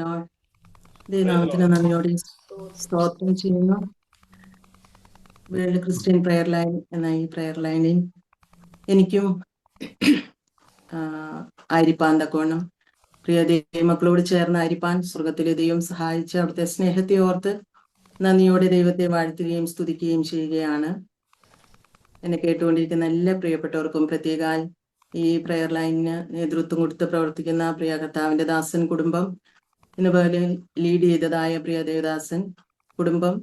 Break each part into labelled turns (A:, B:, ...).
A: Lord. ദൈവനാമത്തിന് നന്ദിയോടെ സ്തോത്രം ചെയ്യുന്നു. വേൾഡ് ക്രിസ്ത്യൻ പ്രെയർ ലൈൻ എന്ന ഈ പ്രെയർ ലൈനിൽ എനിക്കും ആയിരിപ്പാൻ തക്കവണ്ണം പ്രിയ ദൈവമക്കളോട് ചേർന്ന് ആയിരിപ്പാൻ സ്വർഗത്തിലെ ദൈവം സഹായിച്ച് അവിടുത്തെ സ്നേഹത്തെ ഓർത്ത് നന്ദിയോടെ ദൈവത്തെ വാഴ്ത്തുകയും സ്തുതിക്കുകയും ചെയ്യുകയാണ്. എന്നെ കേട്ടുകൊണ്ടിരിക്കുന്ന എല്ലാ പ്രിയപ്പെട്ടവർക്കും പ്രത്യേക ഈ പ്രെയർ ലൈനിന് നേതൃത്വം കൊടുത്ത് പ്രവർത്തിക്കുന്ന പ്രിയ കർത്താവിന്റെ ദാസൻ കുടുംബം, ഇന്നുപോലെ ലീഡ് ചെയ്തതായ പ്രിയ ദേവദാസൻ കുടുംബം,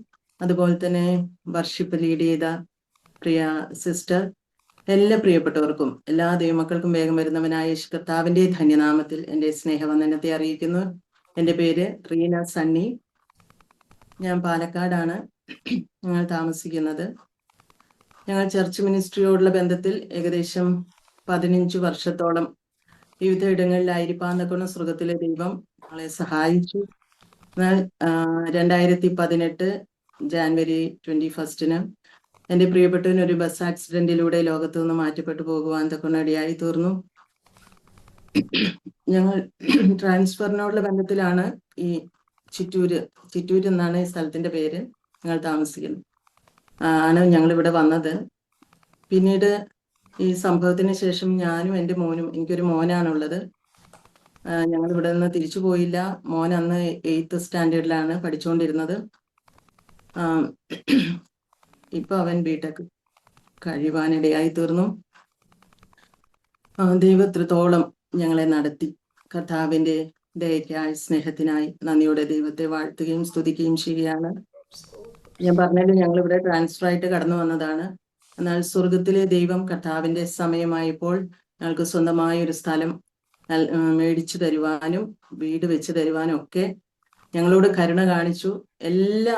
A: അതുപോലെ തന്നെ വർഷിപ്പ് ലീഡ് ചെയ്ത പ്രിയ സിസ്റ്റർ, എല്ലാ പ്രിയപ്പെട്ടവർക്കും എല്ലാ ദൈവമക്കൾക്കും വേഗം വരുന്നവനായ യേശു കർത്താവിന്റെ ധന്യനാമത്തിൽ എൻ്റെ സ്നേഹവന്ദനത്തെ അറിയിക്കുന്നു. എൻ്റെ പേര് റീന സണ്ണി. ഞാൻ പാലക്കാടാണ് ഞങ്ങൾ താമസിക്കുന്നത്. ഞങ്ങൾ ചർച്ച് മിനിസ്ട്രിയോടുള്ള ബന്ധത്തിൽ ഏകദേശം 15 വർഷത്തോളം വിവിധ ഇടങ്ങളിലായിരിക്കാൻ തക്കുന്ന സ്വർഗത്തിലെ ദൈവം ഞങ്ങളെ സഹായിച്ചു. എന്നാൽ 2018 ജാനുവരി 21 എൻ്റെ പ്രിയപ്പെട്ടവന് ഒരു ബസ് ആക്സിഡന്റിലൂടെ ലോകത്തു നിന്ന് മാറ്റപ്പെട്ടു പോകുവാൻ തക്കുന്ന ഇടയായി തീർന്നു. ഞങ്ങൾ ട്രാൻസ്ഫറിനോടുള്ള ബന്ധത്തിലാണ് ഈ ചിറ്റൂര് എന്നാണ് ഈ സ്ഥലത്തിന്റെ പേര്, ഞങ്ങൾ താമസിക്കുന്നത് ആണ് ഞങ്ങൾ ഇവിടെ വന്നത്. പിന്നീട് ഈ സംഭവത്തിന് ശേഷം ഞാനും എൻ്റെ മോനും, എനിക്കൊരു മോനാണുള്ളത്, ഞങ്ങൾ ഇവിടെ നിന്ന് തിരിച്ചു പോയില്ല. മോൻ അന്ന് 8th സ്റ്റാൻഡേർഡിലാണ് പഠിച്ചുകൊണ്ടിരുന്നത്. ഇപ്പൊ അവൻ ബിടെക് കഴിയുവാനിടയായി തീർന്നു. ദൈവത്രത്തോളം ഞങ്ങളെ നടത്തി. കർത്താവിന്റെ ദയക്കായി സ്നേഹത്തിനായി നന്ദിയോടെ ദൈവത്തെ വാഴ്ത്തുകയും സ്തുതിക്കുകയും ചെയ്യുകയാണ്. ഞാൻ പറഞ്ഞത് ഞങ്ങൾ ഇവിടെ ട്രാൻസ്ഫർ ആയിട്ട് കടന്നു വന്നതാണ്. എന്നാൽ സ്വർഗത്തിലെ ദൈവം കർത്താവിന്റെ സമയമായപ്പോൾ ഞങ്ങൾക്ക് സ്വന്തമായ ഒരു സ്ഥലം മേടിച്ചു തരുവാനും വീട് വെച്ച് തരുവാനും ഒക്കെ ഞങ്ങളോട് കരുണ കാണിച്ചു. എല്ലാ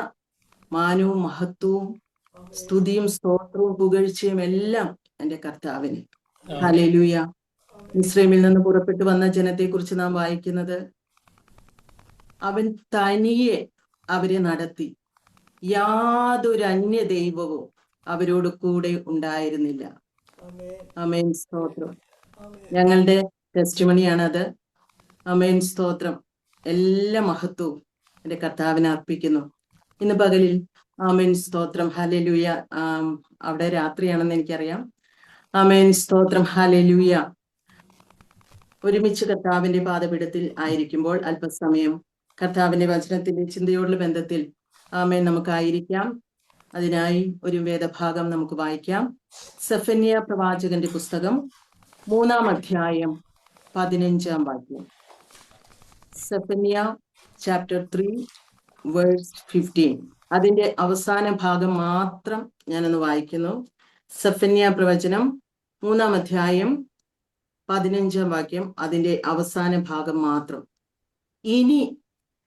A: മാനവും മഹത്വവും സ്തുതിയും സ്തോത്രവും പുകഴ്ചയും എല്ലാം എൻ്റെ കർത്താവിന്. ഹല്ലേലൂയ. ഇസ്രായേലിൽ നിന്ന് പുറപ്പെട്ടു വന്ന ജനത്തെ കുറിച്ച് നാം വായിക്കുന്നത്, അവൻ തനിയെ അവരെ നടത്തി, യാതൊരു അന്യ ദൈവവും അവരോട് കൂടെ ഉണ്ടായിരുന്നില്ല. ആമേൻ, സ്തോത്രം. ഞങ്ങളുടെ ടെസ്റ്റിമണിയാണത്. ആമേൻ, സ്തോത്രം. എല്ലാ മഹത്വവും എൻ്റെ കർത്താവിനെ അർപ്പിക്കുന്നു. ഇന്ന് പകലിൽ ആമേൻ, സ്തോത്രം, ഹല്ലേലൂയ. അവിടെ രാത്രിയാണെന്ന് എനിക്കറിയാം. ആമേൻ, സ്തോത്രം, ഹല്ലേലൂയ. ഒരുമിച്ച് കർത്താവിന്റെ പാദപീഠത്തിൽ ആയിരിക്കുമ്പോൾ അല്പസമയം കർത്താവിന്റെ വചനത്തിന്റെ ചിന്തയോടുള്ള ബന്ധത്തിൽ ആമേൻ നമുക്കായിരിക്കാം. അതിനായി ഒരു വേദഭാഗം നമുക്ക് വായിക്കാം. സെഫന്യ പ്രവാചകന്റെ പുസ്തകം 3-ാം അധ്യായം 15-ാം വാക്യം. Zephaniah chapter 3 verse 15. അതിന്റെ അവസാന ഭാഗം മാത്രം ഞാനൊന്ന് വായിക്കുന്നു. സെഫന്യ പ്രവചനം 3-ാം അധ്യായം 15-ാം വാക്യം, അതിന്റെ അവസാന ഭാഗം മാത്രം. ഇനി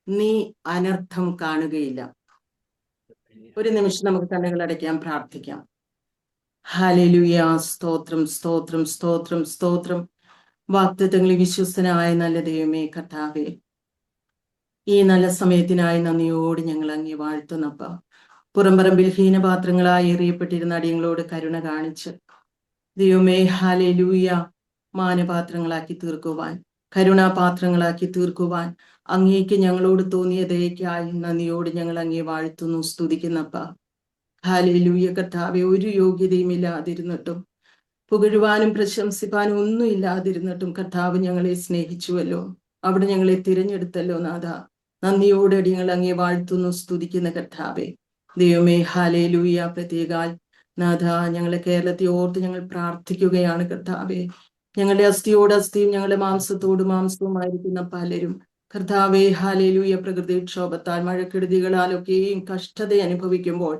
A: നീ അനർത്ഥം കാണുകയില്ല. ഒരു നിമിഷം നമുക്ക് കണ്ണുകൾ അടയ്ക്കാം, പ്രാർത്ഥിക്കാം. ഹല്ലേലൂയ. സ്തോത്രം, സ്തോത്രം, സ്തോത്രം, സ്തോത്രം. വാഗ്ദത്തങ്ങളിൽ വിശ്വസ്തനായ നല്ല ദൈവമേ കർത്താവേ, ഈ നല്ല സമയത്തിനായി നന്ദിയോട് ഞങ്ങൾ അങ്ങേ വാഴ്ത്തുന്നപ്പ. പുറംപറമ്പിൽ ഹീനപാത്രങ്ങളായി എറിയപ്പെട്ടിരുന്ന അടിയങ്ങളോട് കരുണ കാണിച്ച് ദൈവമേ ഹല്ലേലൂയ മാനപാത്രങ്ങളാക്കി തീർക്കുവാൻ, കരുണാപാത്രങ്ങളാക്കി തീർക്കുവാൻ അങ്ങേക്ക് ഞങ്ങളോട് തോന്നിയ ദയക്കായി നന്ദിയോട് ഞങ്ങൾ അങ്ങേ വാഴ്ത്തുന്നു, സ്തുതിക്കുന്നപ്പ. ഹല്ലേലൂയ കർത്താവെ, ഒരു യോഗ്യതയും ഇല്ലാതിരുന്നിട്ടും പുകഴുവാനും പ്രശംസിപ്പാനും ഒന്നും ഇല്ലാതിരുന്നിട്ടും കർത്താവ് ഞങ്ങളെ സ്നേഹിച്ചുവല്ലോ, അവിടെ ഞങ്ങളെ തിരഞ്ഞെടുത്തല്ലോ നാഥ. നന്ദിയോടെ ഞങ്ങൾ അങ്ങേ വാഴ്ത്തുന്നു, സ്തുതിക്കുന്ന കർത്താവെ. ദൈവമേ ഹല്ലേലൂയ. പ്രത്യേകാൽ നാഥ, ഞങ്ങളെ കേരളത്തെ ഓർത്ത് ഞങ്ങൾ പ്രാർത്ഥിക്കുകയാണ് കർത്താവെ. ഞങ്ങളുടെ അസ്ഥിയോട് അസ്ഥിയും ഞങ്ങളുടെ മാംസത്തോട് മാംസവുമായിരിക്കുന്ന പലരും കർത്താവെ ഹല്ലേലൂയ പ്രകൃതിക്ഷോഭത്താൽ മഴക്കെടുതികളാലൊക്കെയും കഷ്ടത അനുഭവിക്കുമ്പോൾ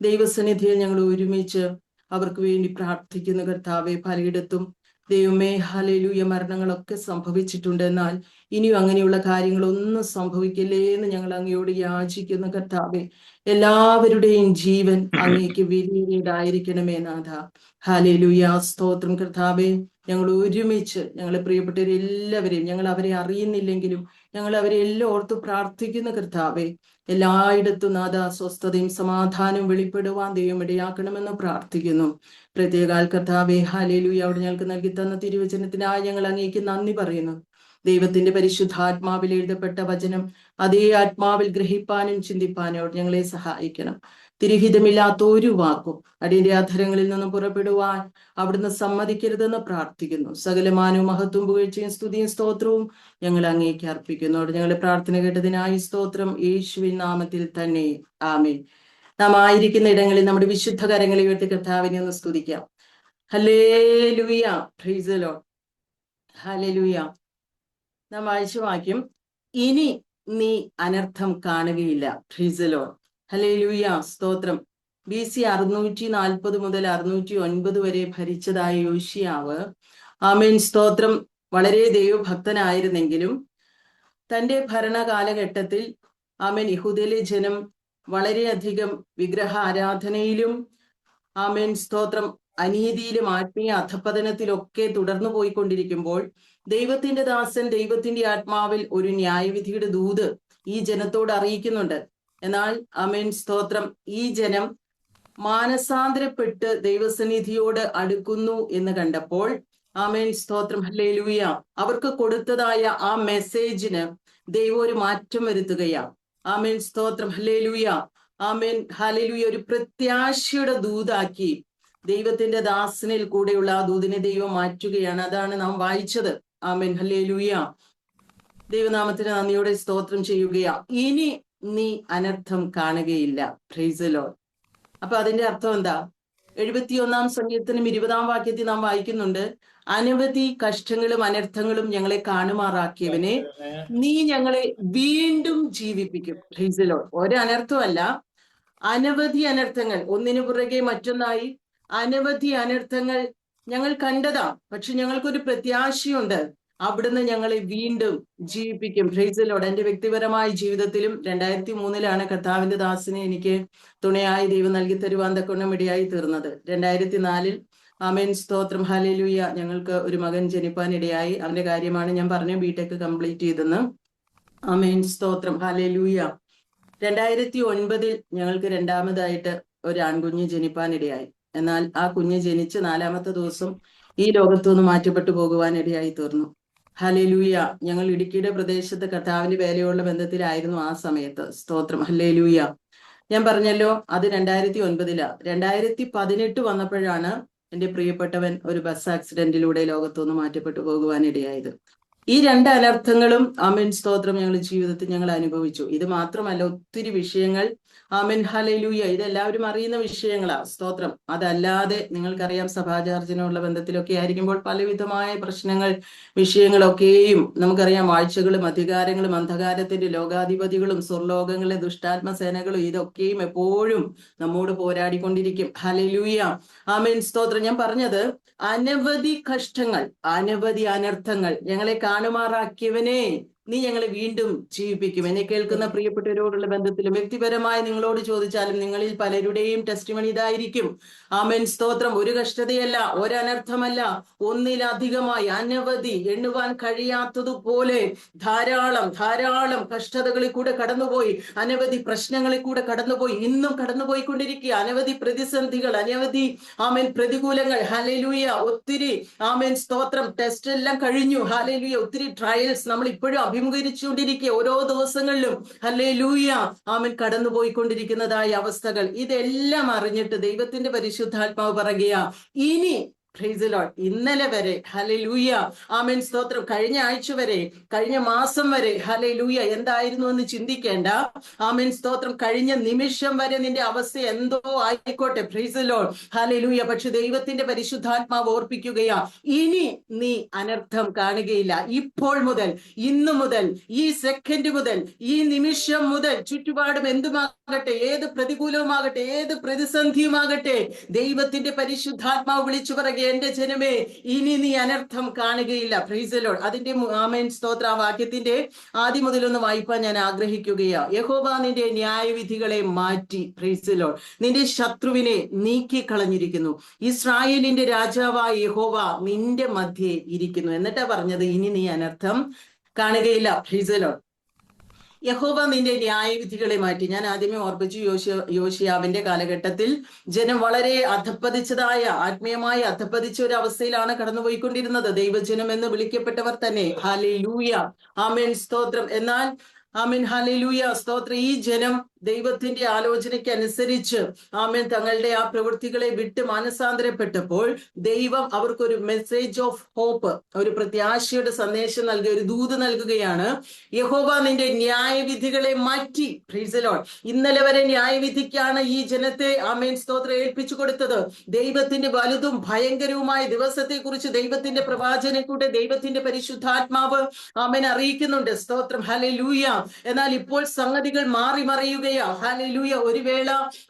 A: ദൈവസന്നിധിയിൽ ഞങ്ങൾ ഒരുമിച്ച് അവർക്ക് വേണ്ടി പ്രാർത്ഥിക്കുന്നു കർത്താവെ. പലയിടത്തും ദൈവമേ ഹല്ലേലൂയ മരണങ്ങളൊക്കെ സംഭവിച്ചിട്ടുണ്ട്. എന്നാൽ ഇനിയും അങ്ങനെയുള്ള കാര്യങ്ങളൊന്നും സംഭവിക്കില്ലേ എന്ന് ഞങ്ങൾ അങ്ങയോട് യാചിക്കുന്നു കർത്താവെ. എല്ലാവരുടെയും ജീവൻ അങ്ങേക്ക് വിലയേറിയതായിരിക്കണമേ നാഥ. ഹല്ലേലൂയ. സ്തോത്രം കർത്താവെ. ഞങ്ങൾ ഒരുമിച്ച് ഞങ്ങളെ പ്രിയപ്പെട്ടവരെല്ലാവരെയും, ഞങ്ങൾ അവരെ അറിയുന്നില്ലെങ്കിലും ഞങ്ങൾ അവരെ എല്ലാം ഓർത്ത് പ്രാർത്ഥിക്കുന്ന കർത്താവെ. എല്ലായിടത്തും നാഥ സ്വസ്ഥതയും സമാധാനവും വെളിപ്പെടുവാൻ ദൈവം ഇടയാക്കണമെന്ന് പ്രാർത്ഥിക്കുന്നു. പ്രത്യേക കർത്താവെ ഹല്ലേലൂയ. അവിടെ ഞങ്ങൾക്ക് നൽകി തന്ന തിരുവചനത്തിനായി ഞങ്ങൾ അങ്ങേക്ക് നന്ദി പറയുന്നു. ദൈവത്തിന്റെ പരിശുദ്ധാത്മാവിൽ എഴുതപ്പെട്ട വചനം അതേ ആത്മാവിൽ ഗ്രഹിപ്പാനും ചിന്തിപ്പാനും ഞങ്ങളെ സഹായിക്കണം. തിരുഹിതമില്ലാത്ത ഒരു വാക്കും അടിയന്റെ അധരങ്ങളിൽ നിന്ന് പുറപ്പെടുവാൻ അവിടുന്ന് സമ്മതിക്കരുതെന്ന് പ്രാർത്ഥിക്കുന്നു. സകലമാനവും മഹത്വവും പുകഴ്ചയും സ്തുതിയും സ്തോത്രവും ഞങ്ങൾ അങ്ങേക്ക് അർപ്പിക്കുന്നു. അവിടെ ഞങ്ങളുടെ പ്രാർത്ഥന കേട്ടതിനായി സ്തോത്രം. യേശുവിൻ നാമത്തിൽ തന്നെ ആമേൻ. നാം ആയിരിക്കുന്ന ഇടങ്ങളിൽ നമ്മുടെ വിശുദ്ധ കരങ്ങളെ ഉയർത്തി കർത്താവിനെ ഒന്ന് സ്തുതിക്കാം. Hallelujah, praise the Lord. Hallelujah. നാം വായിച്ച വാക്യം, ഇനി നീ അനർത്ഥം കാണുകയില്ല. Price the Lord. ഹല്ലേലൂയ, സ്തോത്രം. BC 640 മുതൽ 609 വരെ ഭരിച്ചതായ യോശിയാവ്, ആമേൻ സ്തോത്രം, വളരെ ദൈവഭക്തനായിരുന്നെങ്കിലും തന്റെ ഭരണകാലഘട്ടത്തിൽ ആമേൻ യഹൂദയിലെ ജനം വളരെയധികം വിഗ്രഹ ആരാധനയിലും ആമേൻ സ്തോത്രം അനീതിയിലും ആത്മീയ അധപതനത്തിലൊക്കെ തുടർന്നു പോയിക്കൊണ്ടിരിക്കുമ്പോൾ ദൈവത്തിന്റെ ദാസൻ ദൈവത്തിന്റെ ആത്മാവിൽ ഒരു ന്യായവിധിയുടെ ദൂത് ഈ ജനത്തോട് അറിയിക്കുന്നുണ്ട്. എന്നാൽ ആമേൻ സ്തോത്രം ഈ ജനം മാനസാന്തരപ്പെട്ട് ദൈവസന്നിധിയോട് അടുക്കുന്നു എന്ന് കണ്ടപ്പോൾ ആമേൻ സ്തോത്രം ഹല്ലേലൂയ അവർക്ക് കൊടുത്തതായ ആ മെസ്സേജിന് ദൈവം ഒരു മാറ്റം വരുത്തുകയാണ്. ആമേൻ സ്തോത്രം ഹല്ലേലൂയ. ആമേൻ ഹല്ലേലൂയ. ഒരു പ്രത്യാശയുടെ ദൂതാക്കി ദൈവത്തിന്റെ ദാസനിൽ കൂടെയുള്ള ആ ദൂതിനെ ദൈവം മാറ്റുകയാണ്. അതാണ് നാം വായിച്ചത്. Amen hallelujah. ദൈവനാമത്തിന് നന്ദിയോടെ സ്തോത്രം ചെയ്യുകയാ. ഇനി നീ അനർത്ഥം കാണുകയില്ല. Price the Lord. അപ്പൊ അതിന്റെ അർത്ഥം എന്താ? 71-ാം സങ്കീർത്തനം 20-ാം വാക്യത്തിൽ നാം വായിക്കുന്നുണ്ട്, അനവധി കഷ്ടങ്ങളും അനർത്ഥങ്ങളും ഞങ്ങളെ കാണുമാറാക്കിയവനെ നീ ഞങ്ങളെ വീണ്ടും ജീവിപ്പിക്കും. Price the Lord. ഒരു അനർത്ഥമല്ല, അനവധി അനർത്ഥങ്ങൾ ഒന്നിനു പുറകെ മറ്റൊന്നായി അനവധി അനർത്ഥങ്ങൾ ഞങ്ങൾ കണ്ടതാ. പക്ഷെ ഞങ്ങൾക്കൊരു പ്രത്യാശയുണ്ട്, അവിടുന്ന് ഞങ്ങളെ വീണ്ടും ജീവിപ്പിക്കും. Price the Lord. എന്റെ വ്യക്തിപരമായ ജീവിതത്തിലും 2003 കർത്താവിന്റെ ദാസനെ എനിക്ക് തുണയായി ദൈവം നൽകി തരുവാൻ തക്കവണ്ണം ഇടയായി തീർന്നത്. 2004 ആമേൻ സ്തോത്രം ഹല്ലേലൂയ ഞങ്ങൾക്ക് ഒരു മകൻ ജനിപ്പാൻ ഇടയായി. അവന്റെ കാര്യമാണ് ഞാൻ പറഞ്ഞു, BTech കംപ്ലീറ്റ് ചെയ്തെന്ന്. ആമേൻ സ്തോത്രം ഹല്ലേലൂയ. 2009 ഞങ്ങൾക്ക് രണ്ടാമതായിട്ട് ഒരു ആൺകുഞ്ഞ് ജനിപ്പാനിടയായി. എന്നാൽ ആ കുഞ്ഞ് ജനിച്ച് 4-ാമത്തെ ദിവസം ഈ ലോകത്തുനിന്ന് മാറ്റപ്പെട്ടു പോകുവാൻ ഇടയായി തീർന്നു. ഹല്ലേലൂയ. ഞങ്ങൾ ഇടുക്കിയുടെ പ്രദേശത്ത് കർത്താവിന്റെ വേലയുള്ള ബന്ധത്തിലായിരുന്നു ആ സമയത്ത്. സ്തോത്രം ഹല്ലേലൂയ. ഞാൻ പറഞ്ഞല്ലോ അത് 2009. 2018 വന്നപ്പോഴാണ് എന്റെ പ്രിയപ്പെട്ടവൻ ഒരു ബസ് ആക്സിഡന്റിലൂടെ ലോകത്തുനിന്ന് മാറ്റപ്പെട്ടു പോകുവാൻ ഇടയായത്. ഈ 2 അനർത്ഥങ്ങളും ആമേൻ സ്തോത്രം ഞങ്ങളുടെ ജീവിതത്തിൽ ഞങ്ങൾ അനുഭവിച്ചു. ഇത് മാത്രമല്ല, ഒത്തിരി വിഷയങ്ങൾ ആമേൻ ഹല്ലേലൂയ ഇതെല്ലാവരും അറിയുന്ന വിഷയങ്ങളാ. സ്തോത്രം. അതല്ലാതെ നിങ്ങൾക്കറിയാം, സഭാചാർജനമുള്ള ബന്ധത്തിലൊക്കെ ആയിരിക്കുമ്പോൾ പലവിധമായ പ്രശ്നങ്ങൾ വിഷയങ്ങളൊക്കെയും നമുക്കറിയാം. വാഴ്ചകളും അധികാരങ്ങളും അന്ധകാരത്തിന്റെ ലോകാധിപതികളും സ്വർലോകങ്ങളിലെ ദുഷ്ടാത്മസേനകളും ഇതൊക്കെയും എപ്പോഴും നമ്മോട് പോരാടിക്കൊണ്ടിരിക്കും. ഹല്ലേലൂയ ആമേൻ സ്തോത്രം. ഞാൻ പറഞ്ഞത് അനവധി കഷ്ടങ്ങൾ അനവധി അനർത്ഥങ്ങൾ ഞങ്ങളെ കാണുമാറാക്കിയവനെ നീ ഞങ്ങളെ വീണ്ടും ജീവിപ്പിക്കും. എന്നെ കേൾക്കുന്ന പ്രിയപ്പെട്ടവരോടുള്ള ബന്ധത്തിലും വ്യക്തിപരമായി നിങ്ങളോട് ചോദിച്ചാലും നിങ്ങളിൽ പലരുടെയും ടെസ്റ്റിമണി ഇതായിരിക്കും. ആമേൻ സ്തോത്രം. ഒരു കഷ്ടതയല്ല, ഒരനർത്ഥമല്ല, ഒന്നിലധികമായി അനവധി, എണ്ണുവാൻ കഴിയാത്തതുപോലെ ധാരാളം ധാരാളം കഷ്ടതകളിൽ കൂടെ കടന്നുപോയി, അനവധി പ്രശ്നങ്ങളിൽ കൂടെ കടന്നുപോയി, ഇന്നും കടന്നുപോയിക്കൊണ്ടിരിക്കുക. അനവധി പ്രതിസന്ധികൾ, അനവധി ആമേൻ പ്രതികൂലങ്ങൾ. ഹല്ലേലൂയ. ഒത്തിരി ആമേൻ സ്തോത്രം ടെസ്റ്റ് എല്ലാം കഴിഞ്ഞു. ഹല്ലേലൂയ. ഒത്തിരി ട്രയൽസ് നമ്മൾ ഇപ്പോഴും അഭിമുഖീകരിച്ചുകൊണ്ടിരിക്കുക. ഓരോ ദിവസങ്ങളിലും ഹല്ലേലൂയ ആമേൻ കടന്നുപോയിക്കൊണ്ടിരിക്കുന്നതായ അവസ്ഥകൾ. ഇതെല്ലാം അറിഞ്ഞിട്ട് ദൈവത്തിന്റെ പരിശുദ്ധാത്മാവ് പറയുകയാ, ഇനി പ്രൈസ് ദി ലോർഡ് ഇന്നലെ വരെ ഹല്ലേലൂയ ആമേൻ സ്തോത്രം, കഴിഞ്ഞ ആഴ്ച വരെ, കഴിഞ്ഞ മാസം വരെ ഹല്ലേലൂയ എന്തായിരുന്നു എന്ന് ചിന്തിക്കേണ്ട. ആമേൻ സ്തോത്രം. കഴിഞ്ഞ നിമിഷം വരെ നിന്റെ അവസ്ഥ എന്തോ ആയിക്കോട്ടെ. Price the Lord hallelujah. പക്ഷെ ദൈവത്തിന്റെ പരിശുദ്ധാത്മാവ് ഓർപ്പിക്കുകയാ, ഇനി നീ അനർത്ഥം കാണുകയില്ല. ഇപ്പോൾ മുതൽ, ഇന്നു മുതൽ, ഈ സെക്കൻഡ് മുതൽ, ഈ നിമിഷം മുതൽ ചുറ്റുപാടും എന്തുമാകട്ടെ, ഏത് പ്രതികൂലവുമാകട്ടെ, ഏത് പ്രതിസന്ധിയുമാകട്ടെ, ദൈവത്തിന്റെ പരിശുദ്ധാത്മാവ് വിളിച്ചു പറയുക, എന്റെ ജനമേ ഇനി നീ അനർത്ഥം കാണുകയില്ല. Price the Lord. അതിന്റെ ആമേൻ സ്തോത്ര വാക്യത്തിന്റെ ആദ്യം മുതലൊന്ന് വായിപ്പാൻ ഞാൻ ആഗ്രഹിക്കുകയാ. യഹോവ നിന്റെ ന്യായവിധികളെ മാറ്റി, പ്രൈസ് ദി ലോർഡ്, നിന്റെ ശത്രുവിനെ നീക്കി കളഞ്ഞിരിക്കുന്നു. ഇസ്രായേലിന്റെ രാജാവായ യഹോവ നിന്റെ മധ്യേ ഇരിക്കുന്നു. എന്നിട്ടാ പറഞ്ഞത്, ഇനി നീ അനർത്ഥം കാണുകയില്ല. Price the Lord. യഹോവ നിന്റെ ന്യായവിധികളെ മാറ്റി. ഞാൻ ആദ്യമേ ഓർപ്പിച്ചു, യോശിയാവിന്റെ കാലഘട്ടത്തിൽ ജനം വളരെ അധപ്പതിച്ചതായ, ആത്മീയമായി അധപ്പതിച്ച ഒരു അവസ്ഥയിലാണ് കടന്നുപോയിക്കൊണ്ടിരുന്നത്. ദൈവജനം എന്ന് വിളിക്കപ്പെട്ടവർ തന്നെ. ഹല്ലേലൂയ, ആമേൻ, സ്തോത്രം. എന്നാൽ ആമേൻ, ഹല്ലേലൂയ, സ്തോത്രം, ഈ ജനം ദൈവത്തിന്റെ ആലോചനയ്ക്ക് അനുസരിച്ച് ആമേൻ തങ്ങളുടെ ആ പ്രവൃത്തികളെ വിട്ട് മാനസാന്തരപ്പെട്ടപ്പോൾ ദൈവം അവർക്കൊരു മെസ്സേജ് ഓഫ് ഹോപ്പ്, ഒരു പ്രത്യാശയുടെ സന്ദേശം നൽകി, ഒരു ദൂത് നൽകുകയാണ്. യഹോവ നിന്റെ ന്യായവിധികളെ മാറ്റി. Price the Lord. ഇന്നലെ വരെ ന്യായവിധിക്കാണ് ഈ ജനത്തെ ആമേൻ, സ്തോത്രം, ഏൽപ്പിച്ചു കൊടുത്തത്. ദൈവത്തിന്റെ വലുതും ഭയങ്കരവുമായ ദിവസത്തെ കുറിച്ച് ദൈവത്തിന്റെ പ്രവാചനെ കൂടെ ദൈവത്തിന്റെ പരിശുദ്ധാത്മാവ് ആമേൻ അറിയിക്കുന്നുണ്ട്. സ്തോത്രം, ഹല്ലേലൂയ. എന്നാൽ ഇപ്പോൾ സംഗതികൾ മാറി മറിയുകയാ. ഹല്ലേലൂയ. ഒരു വേള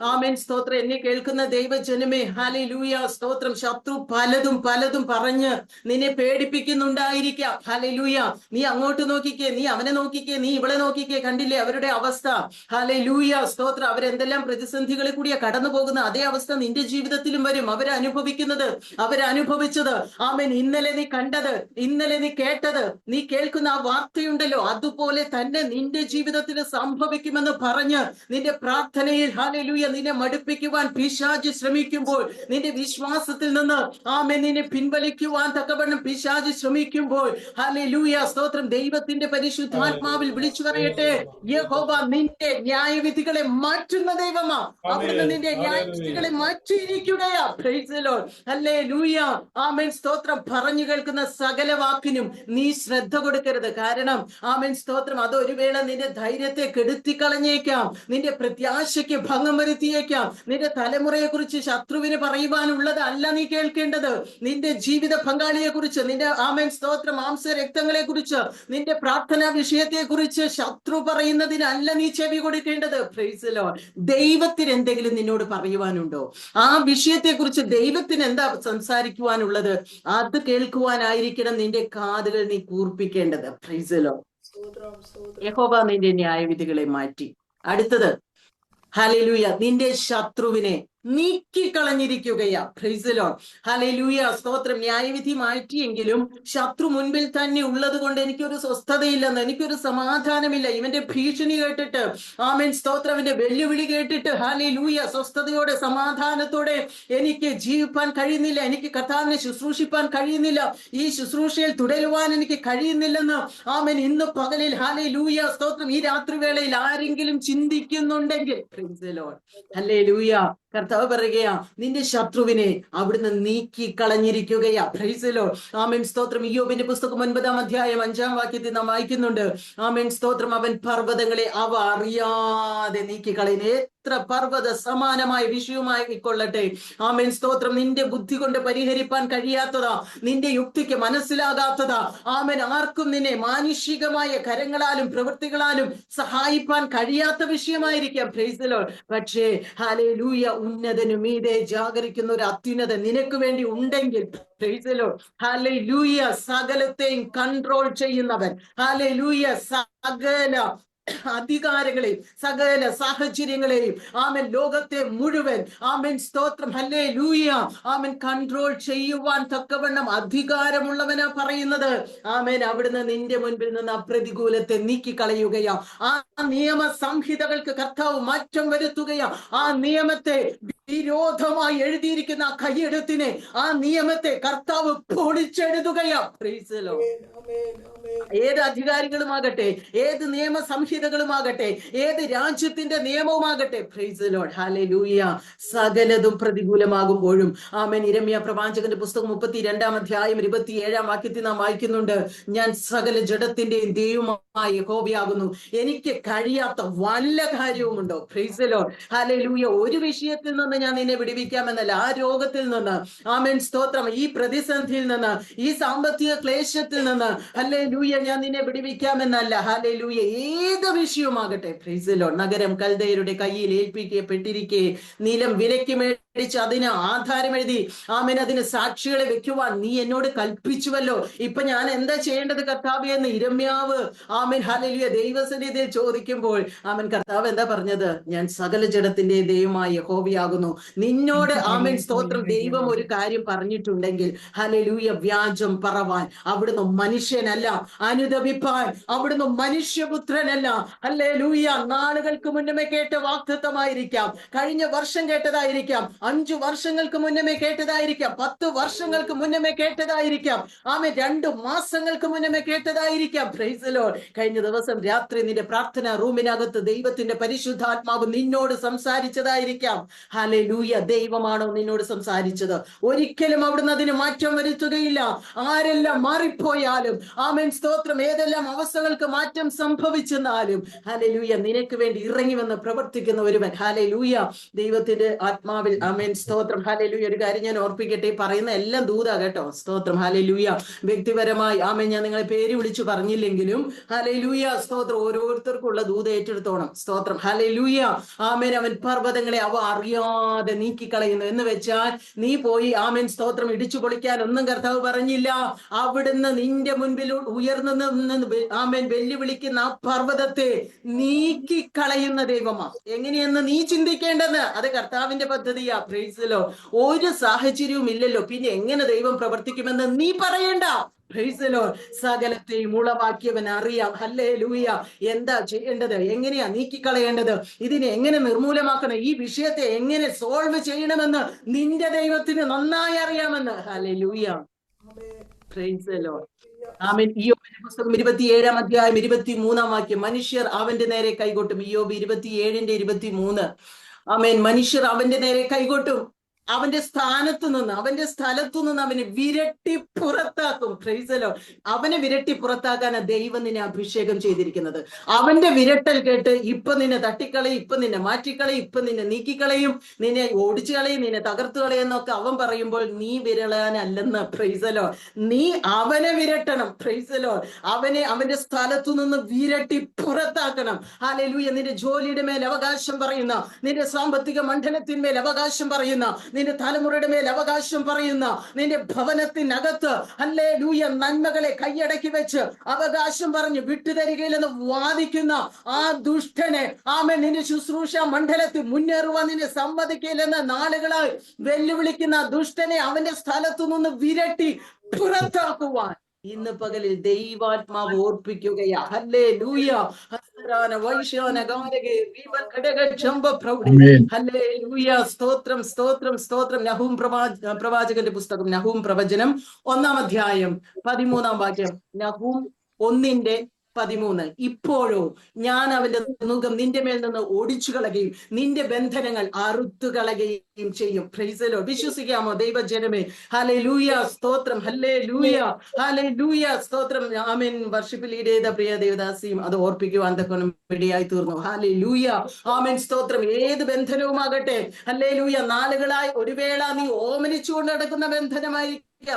A: ആമേൻ, സ്തോത്രം, എന്നെ കേൾക്കുന്ന ദൈവജനമേ, ഹല്ലേലൂയ, സ്തോത്രം, ശത്രു പലതും പലതും പറഞ്ഞ് നിന്നെ പേടിപ്പിക്കുന്നുണ്ടായിരിക്കാം. ഹല്ലേലൂയ. നീ അങ്ങോട്ട് നോക്കിക്കേ, നീ അവനെ നോക്കിക്കേ, നീ ഇവളെ നോക്കിക്കേ, കണ്ടില്ലേ അവരുടെ അവസ്ഥ. ഹല്ലേലൂയ, സ്തോത്രം. അവരെന്തെല്ലാം പ്രതിസന്ധികളിൽ കൂടിയാ കടന്നു പോകുന്ന അതേ അവസ്ഥ നിന്റെ ജീവിതത്തിലും വരും. അവരനുഭവിക്കുന്നത്, അവരനുഭവിച്ചത്, ആമേൻ, ഇന്നലെ നീ കണ്ടത്, ഇന്നലെ നീ കേട്ടത്, നീ കേൾക്കുന്ന ആ വാർത്തയുണ്ടല്ലോ, അതുപോലെ തന്നെ നിന്റെ ജീവിതത്തിൽ സംഭവിക്കുമെന്ന് പറഞ്ഞ് നിന്റെ പ്രാർത്ഥനയിൽ, ഹല്ലേലൂയ, നിന്നെ മടുപ്പിക്കുവാൻ പിശാച് ശ്രമിക്കുമ്പോൾ, നിന്റെ വിശ്വാസത്തിൽ നിന്ന് ആമേൻ നിന്നെ പിൻവലിക്കുവാൻ തക്കവണ്ണം പിശാച് ശ്രമിക്കുമ്പോൾ, ഹല്ലേലൂയ, സ്തോത്രം, ദൈവത്തിന്റെ പരിശുദ്ധാത്മാവിൽ വിളിച്ചു പറയട്ടെ, യഹോവ നിന്റെ ന്യായവിധികളെ മാറ്റുന്ന ദൈവമാ. അവിടുന്ന് നിന്റെ ന്യായവിധികളെ മാറ്റിയിരിക്കുകയാ. Praise the Lord. ഹല്ലേലൂയ, ആമേൻ, സ്തോത്രം. പറഞ്ഞു കേൾക്കുന്ന സകല വാക്കിനും നീ ശ്രദ്ധ കൊടുക്കരുത്. കാരണം ആമേൻ, സ്തോത്രം, അത് ഒരു വേള നിന്റെ ധൈര്യത്തെ കെടുത്തിക്കളഞ്ഞേക്കാം, നിന്റെ പ്രത്യാശയ്ക്ക് ഭംഗം വരുത്തിയേക്കാം. നിന്റെ തലമുറയെ കുറിച്ച് ശത്രുവിന് പറയുവാനുള്ളത് അല്ല നീ കേൾക്കേണ്ടത്. നിന്റെ ജീവിത പങ്കാളിയെ കുറിച്ച്, നിന്റെ ആമേൻ, സ്തോത്രം, മാംസ രക്തങ്ങളെ കുറിച്ച്, നിന്റെ പ്രാർത്ഥനാ വിഷയത്തെ കുറിച്ച് ശത്രു പറയുന്നതിനല്ല നീ ചെവി കൊടുക്കേണ്ടത്. Price the Lord. ദൈവത്തിന് എന്തെങ്കിലും നിന്നോട് പറയുവാനുണ്ടോ? ആ വിഷയത്തെ കുറിച്ച് ദൈവത്തിന് എന്താ സംസാരിക്കുവാനുള്ളത്? അത് കേൾക്കുവാനായിരിക്കണം നിന്റെ കാതുകൾ നീ കൂർപ്പിക്കേണ്ടത്. Price the Lord. യഹോവ നിന്റെ ന്യായവിധികളെ മാറ്റി. അടുത്തത്, ഹല്ലേലൂയ, നിന്റെ ശത്രുവിനെ നീക്കിക്കളഞ്ഞിരിക്കുകയാ. Praise the Lord. ഹല്ലേലൂയ, സ്തോത്രം. ന്യായവിധി മാറ്റിയെങ്കിലും ശത്രു മുൻപിൽ തന്നെ ഉള്ളത് കൊണ്ട് എനിക്കൊരു സ്വസ്ഥതയില്ലെന്ന്, എനിക്കൊരു സമാധാനമില്ല. ഇവന്റെ ഭീഷണി കേട്ടിട്ട്, ആമേൻ, സ്തോത്രം, അവന്റെ വെല്ലുവിളി കേട്ടിട്ട്, ഹല്ലേലൂയ, സ്വസ്ഥതയോടെ സമാധാനത്തോടെ എനിക്ക് ജീവിപ്പാൻ കഴിയുന്നില്ല, എനിക്ക് കർത്താവിനെ ശുശ്രൂഷിപ്പാൻ കഴിയുന്നില്ല, ഈ ശുശ്രൂഷയിൽ തുടരുവാൻ എനിക്ക് കഴിയുന്നില്ലെന്ന് ആമേൻ ഇന്ന് പകലിൽ, ഹല്ലേലൂയ, സ്തോത്രം, ഈ രാത്രിവേളയിൽ ആരെങ്കിലും ചിന്തിക്കുന്നുണ്ടെങ്കിൽ, പ്രൈസ് ദി ലോർഡ്, ഹല്ലേലൂയ, കർത്താവ് പറയുകയാ, നിന്റെ ശത്രുവിനെ അവിടുന്ന് നീക്കി കളഞ്ഞിരിക്കുകയാ. Praise the Lord. ആമേൻ, സ്തോത്രം. ഇയ്യോബിന്റെ പുസ്തകം 9-ാം അധ്യായം 5-ാം വാക്യത്തിൽ നാം വായിക്കുന്നുണ്ട്. ആമേൻ, സ്തോത്രം, അവൻ പർവ്വതങ്ങളെ അവ അറിയാതെ നീക്കി കളയുന്നു. എത്ര പർവ്വത സമാനമായ വിഷയവുമായി കൊള്ളട്ടെ, ആമേൻ, സ്തോത്രം, നിന്റെ ബുദ്ധി കൊണ്ട് പരിഹരിപ്പാൻ കഴിയാത്തതാ, നിന്റെ യുക്തിക്ക് മനസ്സിലാകാത്തതാ, ആമേൻ, ആർക്കും നിന്നെ മാനുഷികമായ കരങ്ങളാലും പ്രവൃത്തികളാലും സഹായിപ്പാൻ കഴിയാത്ത വിഷയമായിരിക്കാം. Praise the Lord. പക്ഷേ ഹല്ലേലൂയ, ഉന്നതനു മീതെ ജാഗരിക്കുന്ന ഒരു അത്യുന്നത നിനക്ക് വേണ്ടി ഉണ്ടെങ്കിൽ, പ്രൈസ് ദി ലോർഡ്, ഹല്ലേലൂയ, സകലത്തെയും കൺട്രോൾ ചെയ്യുന്നവൻ, ഹല്ലേലൂയ, സകല അധികാരങ്ങളെയും സകല സാഹചര്യങ്ങളെയും, ആമേൻ, ലോകത്തെ മുഴുവൻ, ആമേൻ, സ്തോത്രം, ഹല്ലേലൂയ, ആമേൻ, കൺട്രോൾ ചെയ്യുവാൻ തക്കവണ്ണം അധികാരമുള്ളവനാ പറയുന്നത്. ആമേൻ, അവിടുന്ന് നിന്റെ മുൻപിൽ നിന്ന് പ്രതികൂലത്തെ നീക്കിക്കളയുകയാ. ആ നിയമ സംഹിതകൾക്ക് കർത്താവ് മാറ്റം വരുത്തുകയാ. ആ നിയമത്തെ വിരോധമായി എഴുതിയിരിക്കുന്ന ആ കയ്യെഴുത്തിനെ, ആ നിയമത്തെ കർത്താവ് പൊളിച്ചെഴുതുകയാ. Price the Lord. ഏത് അധികാരികളുമാകട്ടെ, ഏത് നിയമ സംഹിതകളുമാകട്ടെ, ഏത് രാജ്യത്തിന്റെ നിയമവുമാകട്ടെ, പ്രൈസ് ദി ലോർഡ്, ഹല്ലേലൂയ, സകലതും പ്രതികൂലമാകുമ്പോഴും, ആമേൻ, യിരെമ്യാ പ്രവാചകന്റെ പുസ്തകം 32-ാം അധ്യായം 27-ാം വാക്യത്തിൽ നാം വായിക്കുന്നുണ്ട്, ഞാൻ സകല ജഡത്തിന്റെയും ദൈവമായ യഹോവയാകുന്നു, എനിക്ക് കഴിയാത്ത വല്ല കാര്യവുമുണ്ടോ? പ്രൈസ് ദി ലോർഡ്, ഹല്ലേലൂയ. ഒരു വിഷയത്തിൽ നിന്ന് ഞാൻ നിന്നെ വിടുവിക്കാമെന്നല്ല, ആ രോഗത്തിൽ നിന്ന്, ആമേൻ, സ്തോത്രം, ഈ പ്രതിസന്ധിയിൽ നിന്ന്, ഈ സാമ്പത്തിക ക്ലേശത്തിൽ നിന്ന്, ഹല്ലേലൂയ, ഞാൻ നിന്നെ വിടുവിക്കാമെന്നല്ല. ഹല്ലേലൂയ, ഏത് വിഷയവുമാകട്ടെ, പ്രൈസ് ദി ലോർഡ്. നഗരം കൽദയരുടെ കയ്യിൽ ഏൽപ്പിക്കപ്പെട്ടിരിക്കെ നിലം വിലയ്ക്ക് മേടിച്ച് അതിന് ആധാരം എഴുതി, ആമേൻ, അതിന് സാക്ഷികളെ വെക്കുവാൻ നീ എന്നോട് കൽപ്പിച്ചുവല്ലോ. ഇപ്പൊ ഞാൻ എന്താ ചെയ്യേണ്ടത് കർത്താവേ എന്ന് യിരെമ്യാവ്, ആമേൻ, ഹല്ലേലൂയ, ദൈവസന്നിധിയിൽ ചോദിക്കുമ്പോൾ ആമൻ കർത്താവ് എന്താ പറഞ്ഞത്? ഞാൻ സകല ജഡത്തിന്റെ ദൈവമായ യഹോവയാകുന്നു. നിന്നോട് ആമൻ സ്തോത്രം ദൈവം ഒരു കാര്യം പറഞ്ഞിട്ടുണ്ടെങ്കിൽ ഹല്ലേലൂയ, വ്യാജം പറവാൻ അവിടുന്ന് മനുഷ്യനല്ല, അനുദപിപ്പാൻ അവിടുന്ന് മനുഷ്യപുത്രനല്ല. ഹല്ലേലൂയ. നാളുകൾക്ക് മുന്നമേ കേട്ട വാഗ്ദത്തമായിരിക്കാം, കഴിഞ്ഞ വർഷം കേട്ടതായിരിക്കാം, 5 വർഷങ്ങൾക്ക് മുന്നമേ കേട്ടതായിരിക്കാം, 10 വർഷങ്ങൾക്ക് മുന്നമേ കേട്ടതായിരിക്കാം, ആമേൻ 2 മാസങ്ങൾക്ക് മുന്നമേ കേട്ടതായിരിക്കാം. Price the Lord. കഴിഞ്ഞ ദിവസം രാത്രി നിന്റെ പ്രാർത്ഥന റൂമിനകത്ത് ദൈവത്തിന്റെ പരിശുദ്ധാത്മാവ് നിന്നോട് സംസാരിച്ചതായിരിക്കാം. ഹല്ലേലൂയ. ദൈവമാണോ നിന്നോട് സംസാരിച്ചത്? ഒരിക്കലും അവിടുന്ന് അതിന് മാറ്റം വരുത്തുകയില്ല. ആരെല്ലാം മാറിപ്പോയാലും ആമേൻ സ്തോത്രം, ഏതെല്ലാം അവസ്ഥകൾക്ക് മാറ്റം സംഭവിച്ചെന്നാലും ഹല്ലേലൂയ, നിനക്ക് വേണ്ടി ഇറങ്ങി വന്ന് പ്രവർത്തിക്കുന്ന ഒരുവൻ. ഹല്ലേലൂയ. ദൈവത്തിന്റെ ആത്മാവിൽ ആമേൻ സ്തോത്രം. ഹല്ലേലൂയ. ഒരു കാര്യം ഞാൻ ഓർപ്പിക്കട്ടെ, പറയുന്ന എല്ലാം ദൂതാ കേട്ടോ. സ്തോത്രം. ഹല്ലേലൂയ. വ്യക്തിപരമായി ആമേൻ ഞാൻ നിങ്ങളെ പേര് വിളിച്ചു പറഞ്ഞില്ലെങ്കിലും ഹല്ലേലൂയ സ്തോത്രം, ഓരോരുത്തർക്കുള്ള ദൂത ഏറ്റെടുത്തോണം. സ്തോത്രം. ഹല്ലേലൂയ. ആമേൻ. അവൻ പർവ്വതങ്ങളെ അവ അറിയാതെ നീക്കിക്കളയുന്നു എന്ന് വെച്ചാൽ നീ പോയി ആമേൻ സ്തോത്രം ഇടിച്ചു പൊളിക്കാൻ ഒന്നും കർത്താവ് പറഞ്ഞില്ല. അവിടുന്ന് നിന്റെ മുൻപിൽ ഉയർന്നു നിന്ന് ആമേൻ വെല്ലുവിളിക്കുന്ന ആ പർവ്വതത്തെ നീക്കിക്കളയുന്ന ദൈവമാ. എങ്ങനെയെന്ന് നീ ചിന്തിക്കേണ്ടെന്ന്, അത് കർത്താവിന്റെ പദ്ധതിയാ. Price the Lord. ഒരു സാഹചര്യവും ഇല്ലല്ലോ, പിന്നെ എങ്ങനെ ദൈവം പ്രവർത്തിക്കുമെന്ന് നീ പറയണ്ട. Price the Lord. സകലത്തെയും ഉളവാക്കിയവൻ അറിയാം. ഹല്ലേലൂയ. എന്താ ചെയ്യേണ്ടത്, എങ്ങനെയാ നീക്കിക്കളയേണ്ടത്, ഇതിനെ എങ്ങനെ നിർമൂലമാക്കണം, ഈ വിഷയത്തെ എങ്ങനെ സോൾവ് ചെയ്യണമെന്ന് നിന്റെ ദൈവത്തിന് നന്നായി അറിയാമെന്ന്. ഹല്ലേലൂയ. Praise the Lord. ആമേൻ. ഇയ്യോബിന്റെ പുസ്തകം 27-ാം അധ്യായം 23-ാം വാക്യം, മനുഷ്യർ അവന്റെ നേരെ കൈകൊട്ടും. ഇയ്യോബ് 27:23. ആമേൻ. മനുഷ്യർ അവന്റെ നേരെ കൈകൊട്ടും, അവന്റെ സ്ഥാനത്ത് നിന്ന് അവന്റെ സ്ഥലത്തു നിന്ന് അവനെ വിരട്ടി പുറത്താക്കും. Praise the Lord. അവനെ വിരട്ടി പുറത്താക്കാനാ ദൈവം നിന്നെ അഭിഷേകം ചെയ്തിരിക്കുന്നത്. അവന്റെ വിരട്ടൽ കേട്ട് ഇപ്പൊ നിന്നെ തട്ടിക്കളയും, ഇപ്പൊ നിന്നെ മാറ്റിക്കളയും, ഇപ്പൊ നിന്നെ നീക്കിക്കളയും, നിന്നെ ഓടിച്ചു കളയും, നിന്നെ തകർത്തു കളയെന്നൊക്കെ അവൻ പറയുമ്പോൾ നീ വിരളാനല്ലെന്ന്. Price the Lord. നീ അവനെ വിരട്ടണം. Price the Lord. അവന്റെ സ്ഥലത്തു നിന്ന് വിരട്ടി പുറത്താക്കണം. ഹല്ലേലൂയ. നിന്റെ ജോലിയുടെ മേൽ അവകാശം പറയുന്ന, നിന്റെ സാമ്പത്തിക മണ്ഡലത്തിന്മേൽ അവകാശം പറയുന്ന, നിന്റെ തലമുറയുടെ മേൽ അവകാശം പറയുന്ന, നിന്റെ ഭവനത്തിനകത്ത് ഹല്ലേലൂയ നന്മകളെ കൈയടക്കി വെച്ച് അവകാശം പറഞ്ഞ് വിട്ടുതരികയില്ലെന്ന് വാദിക്കുന്ന ആ ദുഷ്ടനെ ആമേൻ നിന്റെ ശുശ്രൂഷ മണ്ഡലത്തിൽ മുന്നേറുവാൻ നിന്നെ സമ്മതിക്കില്ലെന്ന് നാളുകളായി വെല്ലുവിളിക്കുന്ന ദുഷ്ടനെ അവന്റെ സ്ഥലത്തു നിന്ന് വിരട്ടി പുറത്താക്കുവാൻ ഇന്ന് പകലിൽ ദൈവാത്മാവ് ഓർപ്പിക്കുകയാ. ഹല്ലേലൂയ. ഹല്ലേലൂയ. സ്തോത്രം, സ്തോത്രം, സ്തോത്രം. നഹൂം പ്രവാചകന്റെ പുസ്തകം, നഹൂം പ്രവചനം 1-ാം അധ്യായം 13-ാം വാക്യം. നഹൂം 1:13. ഇപ്പോഴോ ഞാൻ അവന്റെ മുഖം നിന്റെ മേൽ നിന്ന് ഓടിച്ചു കളയുകയും നിന്റെ ബന്ധനങ്ങൾ അറുത്തു കളയുകയും ചെയ്യും. Price the Lord. വിശ്വസിക്കാമോ ദൈവജനമേ? ഹല്ലേലൂയ. സ്തോത്രം. ഹല്ലേലൂയ. ഹല്ലേലൂയ. സ്തോത്രം. ആമേൻ. വർഷിപ്പ് ലീഡ് ചെയ്ത പ്രിയ ദേവദാസിയും അത് ഓർപ്പിക്കുവാൻ തക്കോണം ഇടയായി തീർന്നു. ഹല്ലേലൂയ. ആമേൻ. സ്തോത്രം. ഏത് ബന്ധനവുമാകട്ടെ ഹല്ലേലൂയ, നാളുകളായി ഒരു വേള നീ ഓമനിച്ചുകൊണ്ട് നടക്കുന്ന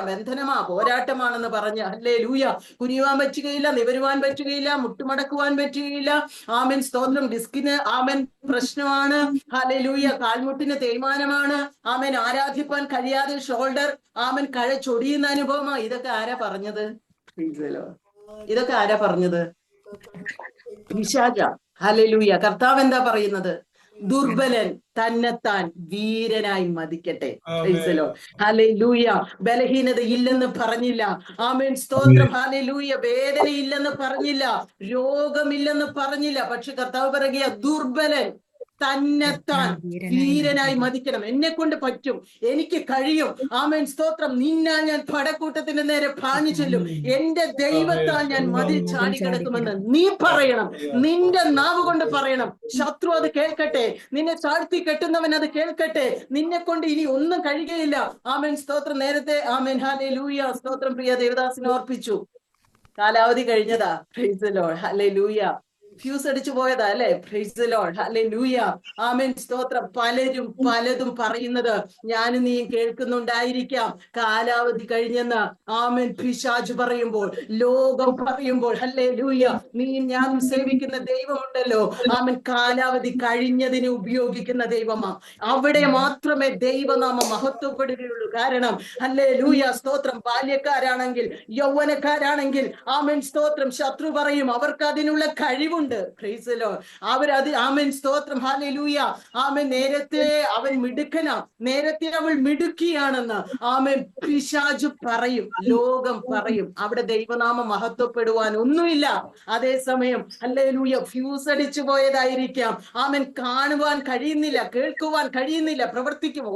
A: ബന്ധനമാ, പോരാട്ടമാണെന്ന് പറഞ്ഞ് ഹല്ലേലൂയ, കുനിയുവാൻ പറ്റുകയില്ല, നിവരുവാൻ പറ്റുകയില്ല, മുട്ടുമടക്കുവാൻ പറ്റുകയില്ല. ആമേൻ. സ്തോത്രം. ഡിസ്കിന് ആമേൻ പ്രശ്നമാണ്. ഹല്ലേലൂയ. കാൽമുട്ടിന് തേയ്മാനമാണ്. ആമേൻ. ആരാധിപ്പാൻ കഴിയാതെ ഷോൾഡർ ആമേൻ കഴച്ചൊടിയുന്ന അനുഭവമാ. ഇതൊക്കെ ആരാ പറഞ്ഞത്? ഇതൊക്കെ ആരാ പറഞ്ഞത്? പിശാച. ഹല്ലേലൂയ. കർത്താവ് എന്താ പറയുന്നത്? ദുർബലൻ തന്നെത്താൻ വീരനായി മതിക്കട്ടെ. ഹല്ലേലൂയ. ബലഹീനത ഇല്ലെന്ന് പറഞ്ഞില്ല. ആമേൻ. സ്തോത്രം. ഹല്ലേലൂയ. വേദന ഇല്ലെന്ന് പറഞ്ഞില്ല, രോഗമില്ലെന്ന് പറഞ്ഞില്ല. പക്ഷെ കർത്താവ് പറയുക ദുർബലൻ തന്നെത്താൻ വീരനായി മതിക്കണം. എന്നെ കൊണ്ട് പറ്റും, എനിക്ക് കഴിയും. ആമേൻ. സ്തോത്രം. നിന്നാ ഞാൻ പടക്കൂട്ടത്തിന്റെ നേരെ പാഞ്ഞു ചെല്ലും, എന്റെ ദൈവത്താൽ ഞാൻ മതിൽ ചാടിക്കിടക്കുമെന്ന് നീ പറയണം. നിന്റെ നാവ് കൊണ്ട് പറയണം. ശത്രു അത് കേൾക്കട്ടെ, നിന്നെ താഴ്ത്തി കെട്ടുന്നവൻ അത് കേൾക്കട്ടെ. നിന്നെ കൊണ്ട് ഇനി ഒന്നും കഴിയുകയില്ല. ആമേൻ. സ്തോത്രം. നേരത്തെ ആമേൻ ഹല്ലേലൂയ സ്തോത്രം പ്രിയ ദേവദാസിനെ ഓർപ്പിച്ചു, കാലാവധി കഴിഞ്ഞതാ. Price the Lord. Hallelujah. Fuse അടിച്ചു പോയതാ അല്ലെ? Price the Lord. ഹല്ലേലൂയ. ആമേൻ. സ്തോത്രം. പലരും പലതും പറയുന്നത് ഞാനും നീയും കേൾക്കുന്നുണ്ടായിരിക്കാം, കാലാവധി കഴിഞ്ഞെന്ന്. ആമേൻ. പിശാച് പറയുമ്പോൾ, ലോകം പറയുമ്പോൾ, ഹല്ലേലൂയ, നീ ഞാനും സേവിക്കുന്ന ദൈവമുണ്ടല്ലോ, ആമേൻ, കാലാവധി കഴിഞ്ഞതിനെ ഉപയോഗിക്കുന്ന ദൈവമാ. അവിടെ മാത്രമേ ദൈവനാമം മഹത്വപ്പെടുകയുള്ളൂ. കാരണം ഹല്ലേലൂയ സ്തോത്രം, ബാല്യക്കാരാണെങ്കിൽ യൗവനക്കാരാണെങ്കിൽ ആമേൻ സ്തോത്രം, ശത്രു പറയും അവർക്ക് അതിനുള്ള കഴിവുണ്ട്, ഉണ്ട്. Praise lord. അവരത് ആമേൻ സ്തോത്രം ഹല്ലേലൂയ. ആമേൻ നേരത്തെ അവൻ മിടുക്കനാ, നേരത്തെ അവൾ മിടുക്കിയാണെന്ന് ആമേൻ പിശാചു പറയും, ലോകം പറയും. അവിടെ ദൈവനാമം മഹത്വപ്പെടുവാൻ ഒന്നുമില്ല. അതേസമയം ഹല്ലേലൂയ ഫ്യൂസ് അടിച്ചു പോയതായിരിക്കാം. ആമേൻ കാണുവാൻ കഴിയുന്നില്ല, കേൾക്കുവാൻ കഴിയുന്നില്ല, പ്രവർത്തിക്കും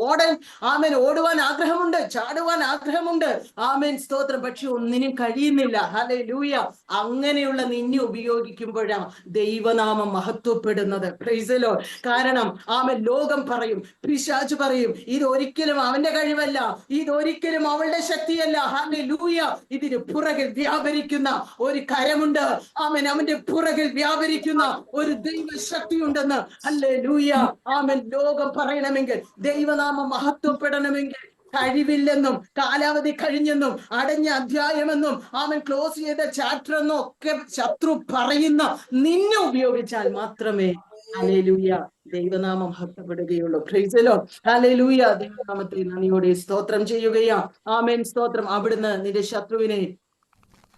A: ആമേൻ ഓടുവാൻ ആഗ്രഹമുണ്ട്, ചാടുവാൻ ആഗ്രഹമുണ്ട്. ആമേൻ സ്തോത്രം. പക്ഷെ ഒന്നിനും കഴിയുന്നില്ല. ഹല്ലേലൂയ. അങ്ങനെയുള്ള നിന്നെ ഉപയോഗിക്കുമ്പോഴാ ദൈവനാമം മഹത്വപ്പെടുന്നത്. Price the Lord. കാരണം ആമേൻ ലോകം പറയും, പിശാച് പറയും, ഇതൊരിക്കലും അവന്റെ കഴിവല്ല, ഇതൊരിക്കലും അവളുടെ ശക്തിയല്ല. ഹല്ലേലൂയ. ഇതിന് പുറകിൽ വ്യാപരിക്കുന്ന ഒരു കരമുണ്ട്. ആമേൻ അവന്റെ പുറകിൽ വ്യാപരിക്കുന്ന ഒരു ദൈവശക്തി ഉണ്ടെന്ന്. ഹല്ലേലൂയ. ആമേൻ ലോകം പറയണമെങ്കിൽ, ദൈവനാമം മഹത്വപ്പെടണമെങ്കിൽ കഴിവില്ലെന്നും കാലാവധി കഴിഞ്ഞെന്നും അടഞ്ഞ അധ്യായമെന്നും ആമൻ ക്ലോസ് ചെയ്ത ചാപ്റ്റർ എന്നും ഒക്കെ ശത്രു പറയുന്ന നിന്നെ ഉപയോഗിച്ചാൽ മാത്രമേ ഹല്ലേലൂയ ദൈവനാമം മഹത്വപ്പെടുകയുള്ളൂ. Praise the Lord. ഹല്ലേലൂയ. ദൈവനാമത്തെ നന്ദിയോടെ സ്തോത്രം ചെയ്യുകയാ. ആമേൻ സ്തോത്രം. അവിടുന്ന് നിന്റെ ശത്രുവിനെ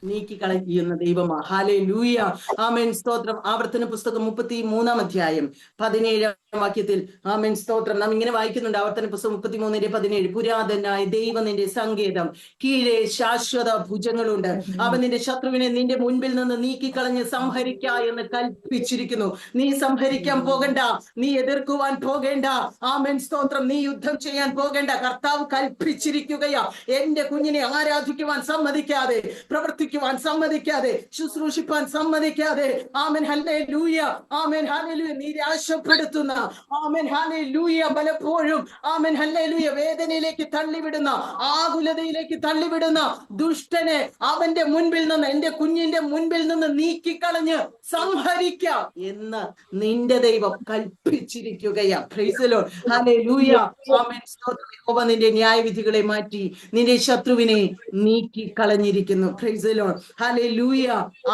A: നീക്കിക്കളയുന്ന ദൈവമാ. ഹല്ലേലൂയ. ആമേൻ സ്തോത്രം. ആവർത്തന പുസ്തകം 33 അധ്യായം 17 വാക്യത്തിൽ ആമേൻ സ്തോത്രം നാം ഇങ്ങനെ വായിക്കുന്നുണ്ട്. ആവർത്തന പുസ്തകം 33:17. പുരാതനായ ദൈവം നിന്റെ സങ്കേതം, കീഴെ ശാശ്വത ഭുജങ്ങളുണ്ട്. അവൻ നിന്റെ ശത്രുവിനെ നിന്റെ മുൻപിൽ നിന്ന് നീക്കിക്കളഞ്ഞ് സംഹരിക്ക എന്ന് കൽപ്പിച്ചിരിക്കുന്നു. നീ സംഹരിക്കാൻ പോകണ്ട, നീ എതിർക്കുവാൻ പോകേണ്ട. ആമേൻ സ്തോത്രം. നീ യുദ്ധം ചെയ്യാൻ പോകേണ്ട. കർത്താവ് കൽപ്പിച്ചിരിക്കുകയാ. എന്റെ കുഞ്ഞിനെ ആരാധിക്കുവാൻ സമ്മതിക്കാതെ, പ്രവർത്തിക്കുവാൻ സമ്മതിക്കാതെ, ശുശ്രൂഷിപ്പാൻ സമ്മതിക്കാതെ, ആമേൻ ഹല്ലേലൂയ, ആമേൻ ഹല്ലേലൂയ, നിരാശപ്പെടുത്തുന്ന, ആമേൻ ഹല്ലേലൂയ, പലപ്പോഴും ആമേൻ ഹല്ലേലൂയ വേദനയിലേക്ക് തള്ളിവിടുന്ന, ആകുലതയിലേക്ക് തള്ളിവിടുന്ന ദുഷ്ടനെ അവന്റെ മുൻപിൽ നിന്ന്, എന്റെ കുഞ്ഞിന്റെ മുൻപിൽ നിന്ന് നീക്കിക്കളഞ്ഞ് സംഹരിക്ക എന്ന് നിന്റെ ദൈവം കൽപ്പിച്ചിരിക്കുകയാ. Praise the Lord. ഹല്ലേലൂയ. ആമേൻ സ്തോത്രം. യഹോവ നിന്റെ ന്യായവിധികളെ മാറ്റി നിന്റെ ശത്രുവിനെ നീക്കിക്കളഞ്ഞിരിക്കുന്നു. Praise the Lord. ഹല്ലേലൂയ.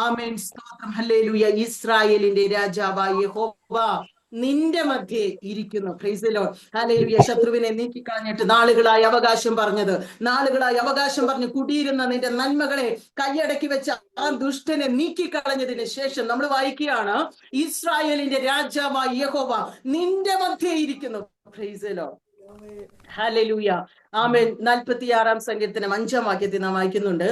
A: ആമേൻ സ്തോത്രം. ഹല്ലേലൂയ. ഇസ്രായേലിന്റെ രാജാവായ യഹോവ നിന്റെ മധ്യേ ഇരിക്കുന്നു. Praise the Lord. ഹല്ലേലൂയ. ശത്രുവിനെ നീക്കിക്കളഞ്ഞിട്ട് നാളുകളായി അവകാശം പറഞ്ഞ് കുടിയിരുന്ന നിന്റെ നന്മകളെ കൈയടക്കി വെച്ച ആ ദുഷ്ടനെ നീക്കിക്കളഞ്ഞതിന് ശേഷം നമ്മൾ വായിക്കുകയാണ്, ഇസ്രായേലിന്റെ രാജാവായ യഹോവ നിന്റെ മധ്യേ ഇരിക്കുന്നു. Praise the Lord. ഹല്ലേലൂയ. ആമേൻ. 46 സങ്കീർത്തനം 5 വാക്യത്തിൽ നാം വായിക്കുന്നുണ്ട്,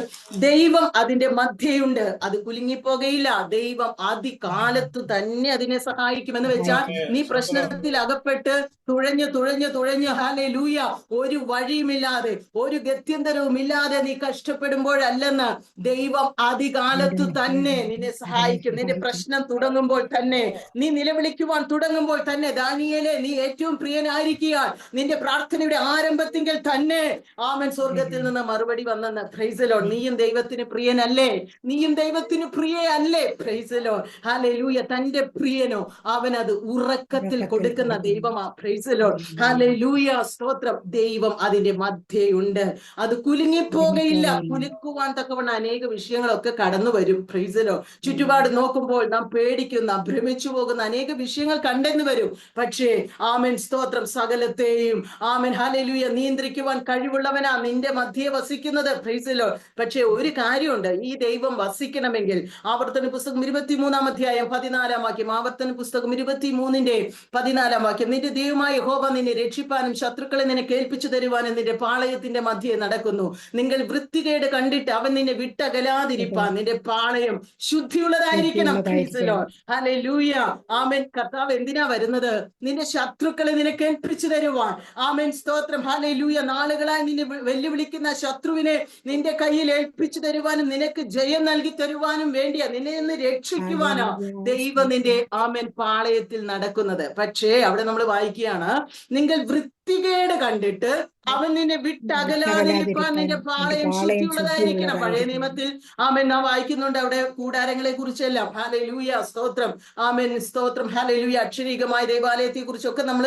A: ദൈവം അതിന്റെ മധ്യയുണ്ട്, അത് കുലുങ്ങിപ്പോകയില്ല. ദൈവം അതികാലത്തു തന്നെ അതിനെ സഹായിക്കുമെന്ന് വെച്ചാൽ നീ പ്രശ്നത്തിൽ അകപ്പെട്ട് തുഴഞ്ഞ് ഹല്ലേലൂയ ഒരു വഴിയുമില്ലാതെ, ഒരു ഗത്യന്തരവും ഇല്ലാതെ നീ കഷ്ടപ്പെടുമ്പോഴല്ലെന്ന്, ദൈവം അതികാലത്തു തന്നെ നിന്നെ സഹായിക്കും. നിന്റെ പ്രശ്നം തുടങ്ങുമ്പോൾ തന്നെ, നീ നിലവിളിക്കുവാൻ തുടങ്ങുമ്പോൾ തന്നെ, ദാനിയേലേ നീ ഏറ്റവും പ്രിയനായിരിക്കുക, നിന്റെ പ്രാർത്ഥനയുടെ ആരംഭത്തിങ്കിൽ തന്നെ ആമേൻ സ്വർഗത്തിൽ നിന്ന് മറുപടി വന്നെന്ന്. Praise the Lord. നീയും ദൈവത്തിന് പ്രിയനല്ലേ? നീയും ദൈവത്തിന് പ്രിയയല്ലേ? Praise the Lord. ഹല്ലേലൂയ. തന്റെ പ്രിയനോ അവൻ അത് ഉറക്കത്തിൽ കൊടുക്കുന്ന ദൈവമാ. Praise the Lord. ഹല്ലേലൂയ. സ്തോത്രം. ദൈവം അതിന്റെ മധ്യയുണ്ട്, അത് കുലുങ്ങിപ്പോകയില്ല. കുലുക്കുവാൻ തക്കവണ്ണം അനേക വിഷയങ്ങളൊക്കെ കടന്നു വരും. Price the Lord. ചുറ്റുപാട് നോക്കുമ്പോൾ നാം പേടിക്കുന്ന, ഭ്രമിച്ചു പോകുന്ന അനേക വിഷയങ്ങൾ കണ്ടെന്ന് വരും. പക്ഷേ ആമേൻ സ്തോത്രം, സകലത്തെയും ആമേൻ ഹല്ലേലൂയ നിയന്ത്രിക്കുവാൻ കഴിവുള്ളവനാ നിന്റെ മധ്യേ വസിക്കുന്നത്. Price the Lord. പക്ഷേ ഒരു കാര്യമുണ്ട്, ഈ ദൈവം വസിക്കണമെങ്കിൽ ആവർത്തന പുസ്തകം 23 അധ്യായം 14 വാക്യം, ആവർത്തന പുസ്തകം 23:14 വാക്യം, നിന്റെ ദൈവമായ യഹോവ നിന്നെ രക്ഷിപ്പാനും ശത്രുക്കളെ നിനക്ക് ഏൽപ്പിച്ചു തരുവാനും നിന്റെ പാളയത്തിന്റെ മധ്യേ നടക്കുന്നു. നിങ്ങൾ വൃത്തികേട് കണ്ടിട്ട് അവൻ നിന്നെ വിട്ടകലാതിരിപ്പാൻ നിന്റെ പാളയം ശുദ്ധിയുള്ളതായിരിക്കണം. Praise the Lord. ഹല്ലേലൂയ. ആമേൻ. കർത്താവ് എന്തിനാ വരുന്നത്? നിന്റെ ശത്രുക്കളെ നിനക്ക് ഏൽപ്പിച്ചു തരുവാൻ. ആമേൻ സ്തോത്രം. ഹല്ലേലൂയ. നാളുകളായി നിന്നെ വെല്ലുവിളിക്കുന്ന ശത്രുവിനെ നിന്റെ കയ്യിൽ ഏൽപ്പിച്ചു തരുവാനും നിനക്ക് ജയം നൽകി തരുവാനും വേണ്ടിയാ, നിന്നെ നിന്ന് രക്ഷിക്കുവാനാ ദൈവം നിന്റെ ആമേൻ പാളയത്തിൽ നടക്കുന്നത്. പക്ഷേ അവിടെ നമ്മൾ വായിക്കുകയാണ്, നിങ്ങൾ വൃത്തികേട് കണ്ടിട്ട് അവൻ നിന്നെ വിട്ടകലാതിരിക്കാൻ നിന്റെ പാളയം ശുദ്ധിയുള്ളതായിരിക്കണം. പഴയ നിയമത്തിൽ ആമേൻ നാം വായിക്കുന്നുണ്ട് അവിടെ കൂടാരങ്ങളെ കുറിച്ചെല്ലാം. ഹല്ലേലൂയ. സ്തോത്രം. ആമേൻ സ്തോത്രം. ഹല്ലേലൂയ. അക്ഷരീകമായ ദേവാലയത്തെ കുറിച്ചൊക്കെ നമ്മൾ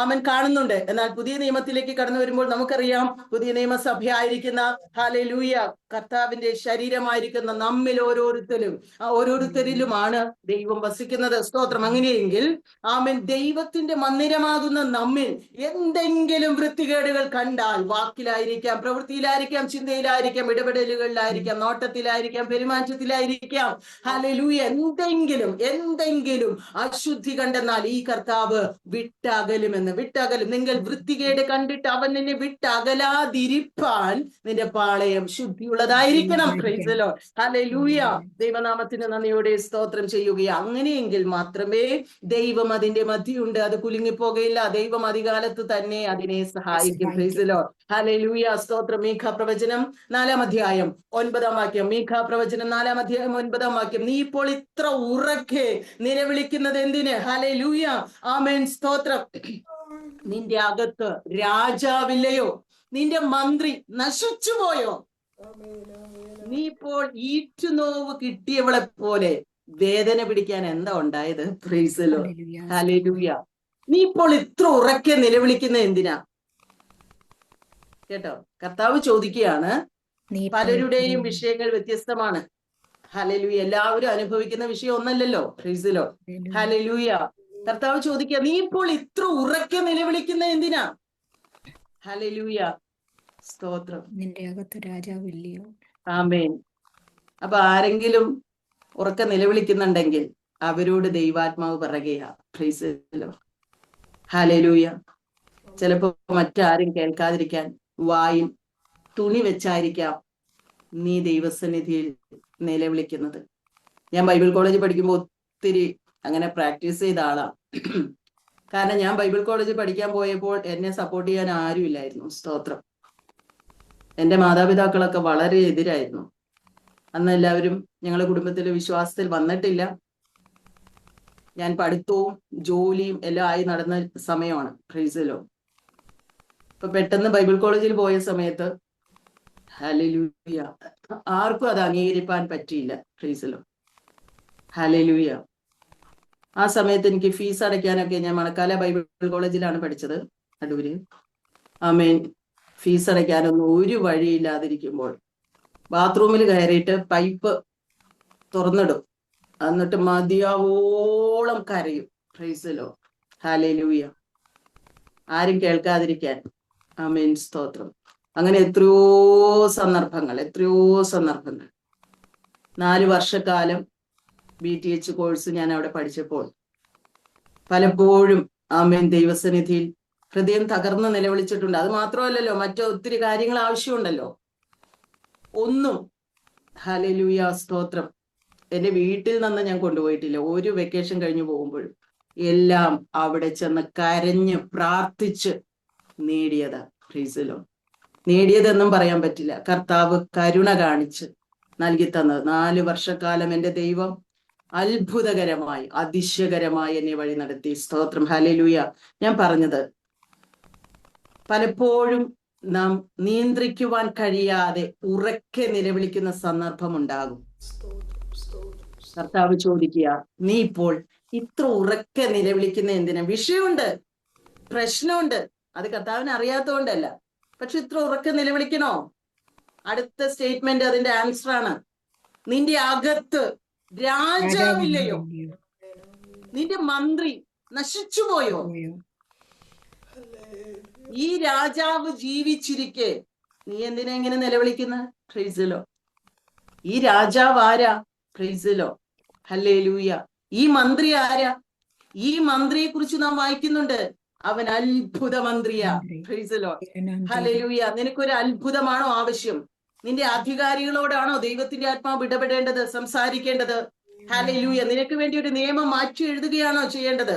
A: ആമേൻ കാണുന്നുണ്ട്. എന്നാൽ പുതിയ നിയമത്തിലേക്ക് കടന്നു വരുമ്പോൾ നമുക്കറിയാം, പുതിയ നിയമസഭയായിരിക്കുന്ന ഹല്ലേലൂയ കർത്താവിന്റെ ശരീരമായിരിക്കുന്ന നമ്മിൽ ഓരോരുത്തരിലുമാണ് ദൈവം വസിക്കുന്നത്. സ്തോത്രം. അങ്ങനെയെങ്കിൽ ആമേൻ ദൈവത്തിന്റെ മന്ദിരമാകുന്ന നമ്മിൽ എന്തെങ്കിലും വൃത്തികേടുകൾ കണ്ടാൽ, വാക്കിലായിരിക്കാം, പ്രവൃത്തിയിലായിരിക്കാം, ചിന്തയിലായിരിക്കാം, ഇടപെടലുകളിലായിരിക്കാം, നോട്ടത്തിലായിരിക്കാം, പെരുമാറ്റത്തിലായിരിക്കാം, ഹല്ലേലൂയ, എന്തെങ്കിലും അശുദ്ധി കണ്ടെന്നാൽ ഈ കർത്താവ് വിട്ടകലും. നിങ്ങൾ വൃത്തികേട് കണ്ടിട്ട് അവൻ നിന്നെ വിട്ടകലാതിരിപ്പാൻ നിന്റെ പാളയം ശുദ്ധിയുള്ളതായിരിക്കണം. Praise the Lord. ഹല്ലേലൂയ. ദൈവനാമത്തിന് നന്ദിയോടെ സ്തോത്രം ചെയ്യുകയാണ്. അങ്ങനെയെങ്കിൽ മാത്രമേ ദൈവം അതിന്റെ മധ്യയുണ്ട്, അത് കുലുങ്ങിപ്പോകയില്ല. ദൈവം അധികാലത്ത് തന്നെ അതിനെ സഹായിക്കും. Price the Lord. ഹല്ലേലൂയ. സ്തോത്രം. മീഖ പ്രവചനം 4-ാം അധ്യായം 9-ാം വാക്യം. മീഖ പ്രവചനം 4-ാം അധ്യായം 9-ാം വാക്യം. നീ ഇപ്പോൾ ഇത്ര ഉറക്കെ നിലവിളിക്കുന്നത് എന്തിന്? ഹല്ലേലൂയ. ആമേൻ. സ്തോത്രം. നിന്റെ അകത്ത് രാജാവില്ലയോ? നിന്റെ മന്ത്രി നശിച്ചുപോയോ? നീ ഇപ്പോൾ ഈറ്റുനോവ് കിട്ടിയവളെ പോലെ വേദന പിടിക്കാൻ എന്താ ഉണ്ടായത്? Price the Lord. ഹല്ലേലൂയ. നീ ഇപ്പോൾ ഇത്ര ഉറക്കെ നിലവിളിക്കുന്ന എന്തിനാ? കേട്ടോ, കർത്താവ് ചോദിക്കുകയാണ്. പലരുടെയും വിഷയങ്ങൾ വ്യത്യസ്തമാണ്. ഹല്ലേലൂയ. എല്ലാവരും അനുഭവിക്കുന്ന വിഷയം ഒന്നല്ലല്ലോ. Praise the Lord. ഹല്ലേലൂയ. കർത്താവ് ചോദിക്കുക, നീ ഇപ്പോൾ ഇത്ര ഉറക്കെ നിലവിളിക്കുന്ന എന്തിനാ? ഹല്ലേലൂയ. സ്തോത്രം.
B: നിന്റെ അകത്ത് രാജാവില്ലയോ?
A: ആമേൻ. അപ്പൊ ആരെങ്കിലും ഉറക്കെ നിലവിളിക്കുന്നുണ്ടെങ്കിൽ അവരോട് ദൈവാത്മാവ് പറയുകയാ. Price the Lord. ഹല്ലേലൂയ. ചിലപ്പോ മറ്റാരും കേൾക്കാതിരിക്കാൻ വായിൽ തുണി വെച്ചായിരിക്കാം നീ ദൈവസന്നിധിയിൽ നിലവിളിക്കുന്നത്. ഞാൻ ബൈബിൾ കോളേജിൽ പഠിക്കുമ്പോൾ ഒത്തിരി അങ്ങനെ പ്രാക്ടീസ് ചെയ്ത ആളാണ്. കാരണം ഞാൻ ബൈബിൾ കോളേജിൽ പഠിക്കാൻ പോയപ്പോൾ എന്നെ സപ്പോർട്ട് ചെയ്യാൻ ആരുമില്ലായിരുന്നു. സ്തോത്രം. എന്റെ മാതാപിതാക്കളൊക്കെ വളരെ എതിരായിരുന്നു. അന്ന് എല്ലാവരും ഞങ്ങളുടെ കുടുംബത്തിലെ വിശ്വാസത്തിൽ വന്നിട്ടില്ല. ഞാൻ പഠിത്തവും ജോലിയും എല്ലാം ആയി നടന്ന സമയമാണ്. Price the Lord. ഇപ്പൊ പെട്ടെന്ന് ബൈബിൾ കോളേജിൽ പോയ സമയത്ത് ഹല്ലേലൂയ ആർക്കും അത് അംഗീകരിക്കാൻ പറ്റിയില്ല. Price the Lord. ഹല്ലേലൂയ. ആ സമയത്ത് എനിക്ക് ഫീസ് അടയ്ക്കാനൊക്കെ, ഞാൻ മണക്കാല ബൈബിൾ കോളേജിലാണ് പഠിച്ചത്, അടൂര്. ആമേൻ. ഫീസ് അടയ്ക്കാനൊന്നും ഒരു വഴിയില്ലാതിരിക്കുമ്പോൾ ബാത്റൂമിൽ കയറിയിട്ട് പൈപ്പ് തുറന്നിടും. എന്നിട്ട് മതിയാവോളം കരയും. Price the Lord. ഹല്ലേലൂയ. ആരും കേൾക്കാതിരിക്കാൻ. ആമേൻ. സ്തോത്രം. അങ്ങനെ എത്രയോ സന്ദർഭങ്ങൾ. 4 വർഷക്കാലം BTH കോഴ്സ് ഞാൻ അവിടെ പഠിച്ചപ്പോൾ പലപ്പോഴും ആമേൻ ദൈവസന്നിധിയിൽ ഹൃദയം തകർന്ന് നിലവിളിച്ചിട്ടുണ്ട്. അത് മാത്രമല്ലല്ലോ, മറ്റു ഒത്തിരി കാര്യങ്ങൾ ആവശ്യമുണ്ടല്ലോ. ഒന്നും ഹല്ലേലൂയ. സ്തോത്രം. എന്റെ വീട്ടിൽ നിന്ന് ഞാൻ കൊണ്ടുപോയിട്ടില്ല. ഒരു വെക്കേഷൻ കഴിഞ്ഞു പോകുമ്പോഴും എല്ലാം അവിടെ ചെന്ന് കരഞ്ഞ് പ്രാർത്ഥിച്ച് നേടിയതാ. Praise the Lord. നേടിയതെന്നും പറയാൻ പറ്റില്ല. കർത്താവ് കരുണ കാണിച്ച് നൽകി തന്നത്. 4 വർഷക്കാലം എന്റെ ദൈവം അത്ഭുതകരമായി, അതിശയകരമായി എന്നെ വഴി നടത്തി. സ്തോത്രം. ഹല്ലേലൂയ. ഞാൻ പറഞ്ഞത്, പലപ്പോഴും നാം നിയന്ത്രിക്കുവാൻ കഴിയാതെ ഉറക്കെ നിലവിളിക്കുന്ന സന്ദർഭം ഉണ്ടാകും. കർത്താവ് ചോദിക്കുക, നീ ഇപ്പോൾ ഇത്ര ഉറക്കെ നിലവിളിക്കുന്ന എന്തിനാ? വിഷയമുണ്ട്, പ്രശ്നമുണ്ട്. അത് കർത്താവിന് അറിയാത്തതുകൊണ്ടല്ല. പക്ഷെ ഇത്ര ഉറക്കെ നിലവിളിക്കണോ? അടുത്ത സ്റ്റേറ്റ്മെന്റ് അതിന്റെ ആൻസർ ആണ്. നിന്റെ അകത്ത് രാജാവില്ലയോ? നിന്റെ മന്ത്രി നശിച്ചുപോയോ? ഈ രാജാവ് ജീവിച്ചിരിക്കെ നീ എന്തിനാ ഇങ്ങനെ നിലവിളിക്കുന്ന? Praise the Lord. ഈ രാജാവ് ആരാ? Praise the Lord. ഹല്ലേലൂയ. ഈ മന്ത്രി ആരാ? ഈ മന്ത്രിയെ കുറിച്ച് നാം വായിക്കുന്നുണ്ട്. അവൻ അത്ഭുത മന്ത്രിയാ. Praise the Lord. ഹല്ലേലൂയ. നിനക്കൊരു അത്ഭുതമാണോ ആവശ്യം? നിന്റെ അധികാരികളോടാണോ ദൈവത്തിന്റെ ആത്മാവ് ഇടപെടേണ്ടത്, സംസാരിക്കേണ്ടത്? ഹല്ലേലൂയ. നിനക്ക് വേണ്ടി ഒരു നിയമം മാറ്റി എഴുതുകയാണോ ചെയ്യേണ്ടത്?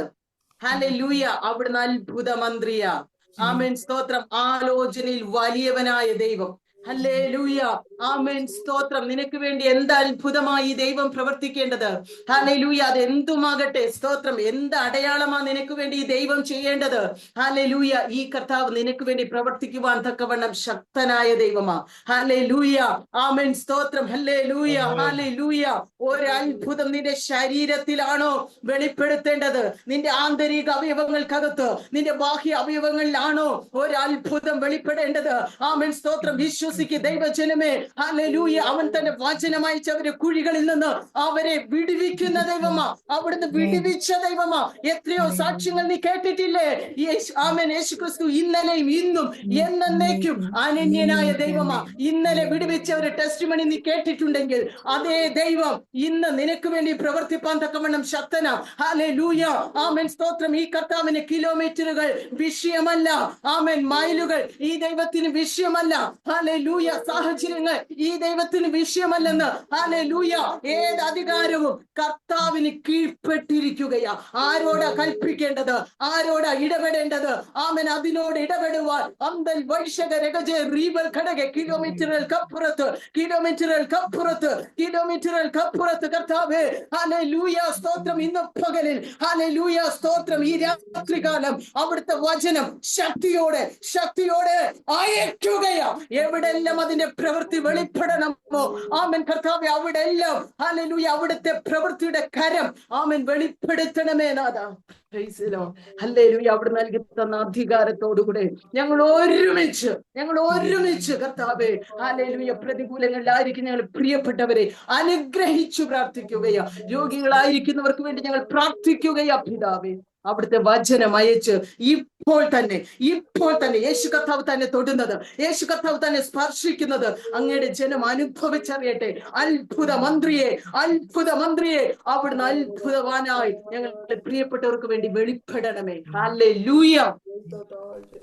A: ഹല്ലേലൂയ. അവിടുന്ന് അത്ഭുത മന്ത്രിയാ. ആമേൻ. സ്തോത്രം. ആലോചനയിൽ വലിയവനായ ദൈവം. ഹല്ലേലൂയ. ആമേൻ. സ്തോത്രം. നിനക്ക് വേണ്ടി എന്ത് അത്ഭുതമായി ദൈവം പ്രവർത്തിക്കേണ്ടത്? ഹല്ലേലൂയ. അത് എന്തുമാകട്ടെ. സ്തോത്രം. എന്ത് അടയാളമാ നിനക്ക് വേണ്ടി ഈ ദൈവം ചെയ്യേണ്ടത്? ഹല്ലേലൂയ. ഈ കർത്താവ് നിനക്ക് വേണ്ടി പ്രവർത്തിക്കുവാൻ തക്കവണ്ണം ശക്തനായ ദൈവമാ. ഹല്ലേലൂയ. ആമേൻ. സ്തോത്രം. ഹല്ലേലൂയ. ഹല്ലേലൂയ. ഒരു അത്ഭുതം നിന്റെ ശരീരത്തിലാണോ വെളിപ്പെടുത്തേണ്ടത്? നിന്റെ ആന്തരിക അവയവങ്ങൾക്കകത്ത്, നിന്റെ ബാഹ്യ അവയവങ്ങളിലാണോ ഒരു അത്ഭുതം വെളിപ്പെടേണ്ടത്? ആമേൻ. സ്തോത്രം. വിശ്വസിക്കുക. വിശ്വസിക്ക് ദൈവജനമേ. ഹല്ലേലൂയ. അവൻ തന്നെ വചനം അയച്ചവരെ കുഴികളിൽ നിന്ന് അവരെ വിടുവിക്കുന്ന ദൈവമാ. അവിടുന്ന് വിടുവിച്ച ദൈവമാ. എത്രയോ സാക്ഷ്യങ്ങൾ നീ കേട്ടിട്ടില്ലേ? ആമേൻ. യേശു ക്രിസ്തു ഇന്നലെയും ഇന്നും എന്നേക്കും അനന്യനായ ദൈവമാ. ഇന്നലെ വിടുവിച്ച ഒരു ടെസ്റ്റ് മണി നീ കേട്ടിട്ടുണ്ടെങ്കിൽ അതേ ദൈവം ഇന്ന് നിനക്ക് വേണ്ടി പ്രവർത്തിപ്പാൻ തക്കവണ്ണം ശക്തനാ. ഹല്ലേലൂയ. ആമേൻ. സ്തോത്രം. ഈ കർത്താവിന് കിലോമീറ്ററുകൾ വിഷയമല്ല. ആമേൻ. മൈലുകൾ ഈ ദൈവത്തിന് വിഷയമല്ല. ഹല്ലേലൂയ. സാഹചര്യങ്ങൾ ഈ ദൈവത്തിന് വിഷയമല്ലെന്ന്. ഹല്ലേലൂയ. ഏത് അധികാരവും കർത്താവിന് കീഴ്പ്പെട്ടിരിക്കുകയാ. ആരോടാ കൽപ്പിക്കേണ്ടത്? ആരോടാ ഇടപെടേണ്ടത്? ആമേൻ. അതിനോട് ഇടപെടുവാൻ അന്തൽ വൈശക രഗജ റീബൽ ഘടക കിലോമീറ്ററുകൾക്കപ്പുറത്ത് കർത്താവേ. ഹല്ലേലൂയ. സ്തോത്രം. ഇന്ന് പകലിൽ ഹല്ലേലൂയ. സ്തോത്രം. ഈ രാത്രികാലം അവിടുത്തെ വചനം ശക്തിയോടെ അയക്കുകയാ. എവിടെല്ലാം അതിന്റെ പ്രവൃത്തി വെളിപ്പെടണമോ ആമേൻ കർത്താവേ, അവിടെ എല്ലാം ഹല്ലേലൂയ അവിടുത്തെ പ്രവൃത്തിയുടെ കരം ആമേൻ വെളിപ്പെടുത്തണമേ നാഥാ. ഹല്ലേലൂയ. അവിടെ നൽകി തന്ന അധികാരത്തോടുകൂടെ ഞങ്ങൾ ഒരുമിച്ച് കർത്താവേ ഹല്ലേലൂയ പ്രതികൂലങ്ങളിലായിരിക്കും ഞങ്ങൾ പ്രിയപ്പെട്ടവരെ അനുഗ്രഹിച്ചു പ്രാർത്ഥിക്കുകയാ. രോഗികളായിരിക്കുന്നവർക്ക് വേണ്ടി ഞങ്ങൾ പ്രാർത്ഥിക്കുകയാ പിതാവേ. അവിടുത്തെ വചനം അയച്ച് ഇപ്പോൾ തന്നെ യേശു കർത്താവ് തന്നെ തൊടുന്നത്, യേശു കർത്താവ് തന്നെ സ്പർശിക്കുന്നത് അങ്ങയുടെ ജനം അനുഭവിച്ചറിയട്ടെ. അത്ഭുത മന്ത്രിയെ അവിടുന്ന് അത്ഭുതവാനായി ഞങ്ങളുടെ പ്രിയപ്പെട്ടവർക്ക് വേണ്ടി വെളിപ്പെടണമേ. ഹല്ലേലൂയ.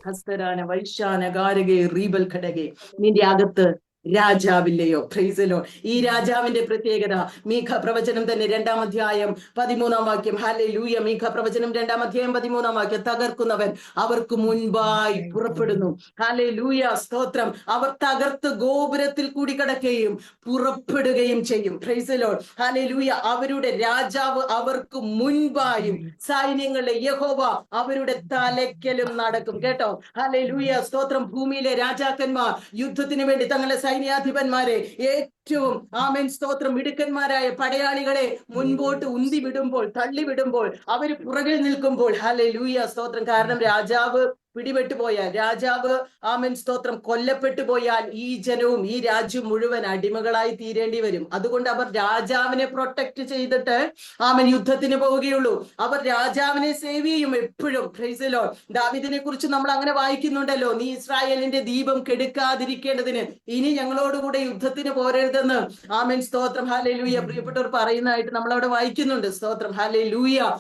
A: ഹസ്തരാന വൈശാന ഗാരകെ റീബൽ ഘടകെ. നിന്റെ അകത്ത് രാജാവില്ലയോ? Price the Lord. ഈ രാജാവിന്റെ പ്രത്യേകത മീഖ പ്രവചനം തന്നെ 2-ാം അധ്യായം 13-ാം വാക്യം. ഹല്ലേലൂയ. മീഖ പ്രവചനം 2-ാം അധ്യായം 13-ാം വാക്യം. തകർക്കുന്നവൻ അവർക്ക് മുൻപായി പുറപ്പെടുന്നു. ഹല്ലേലൂയ. സ്തോത്രം. അവർ തകർത്ത് ഗോപുരത്തിൽ കൂടി കടക്കുകയും പുറപ്പെടുകയും ചെയ്യും. Price the Lord. ഹല്ലേലൂയ. അവരുടെ രാജാവ് അവർക്ക് മുൻപായും സൈന്യങ്ങളുടെ യഹോവ അവരുടെ തലയ്ക്കലും നടക്കും. കേട്ടോ? ഹല്ലേലൂയ. സ്തോത്രം. ഭൂമിയിലെ രാജാക്കന്മാർ യുദ്ധത്തിന് വേണ്ടി തങ്ങളുടെ സൈന്യാധിപന്മാരെ ഏറ്റവും ആമേൻ സ്തോത്രം മിടുക്കന്മാരായ പടയാളികളെ മുൻപോട്ട് ഉന്തി വിടുമ്പോൾ, തള്ളി വിടുമ്പോൾ, അവർ പുറകിൽ നിൽക്കുമ്പോൾ ഹല്ലേലൂയ സ്തോത്രം. കാരണം രാജാവ് പിടിപെട്ടു പോയാൽ, രാജാവ് ആമേൻ സ്തോത്രം കൊല്ലപ്പെട്ടു പോയാൽ ഈ ജനവും ഈ രാജ്യം മുഴുവൻ അടിമകളായി തീരേണ്ടി വരും. അതുകൊണ്ട് അവർ രാജാവിനെ പ്രൊട്ടക്ട് ചെയ്തിട്ട് ആമേൻ യുദ്ധത്തിന് പോവുകയുള്ളൂ. അവർ രാജാവിനെ സേവ് ചെയ്യും എപ്പോഴും. Price the Lord. ദാവീദിനെ കുറിച്ച് നമ്മൾ അങ്ങനെ വായിക്കുന്നുണ്ടല്ലോ, നീ ഇസ്രായേലിന്റെ ദീപം കെടുക്കാതിരിക്കേണ്ടതിന് ഇനി ഞങ്ങളോടുകൂടെ യുദ്ധത്തിന് പോരരുതെന്ന് ആമേൻ സ്തോത്രം. ഹല്ലേലൂയ. പ്രിയപ്പെട്ടവർ പറയുന്നതായിട്ട് നമ്മൾ അവിടെ വായിക്കുന്നുണ്ട്. സ്തോത്രം. ഹല്ലേലൂയ.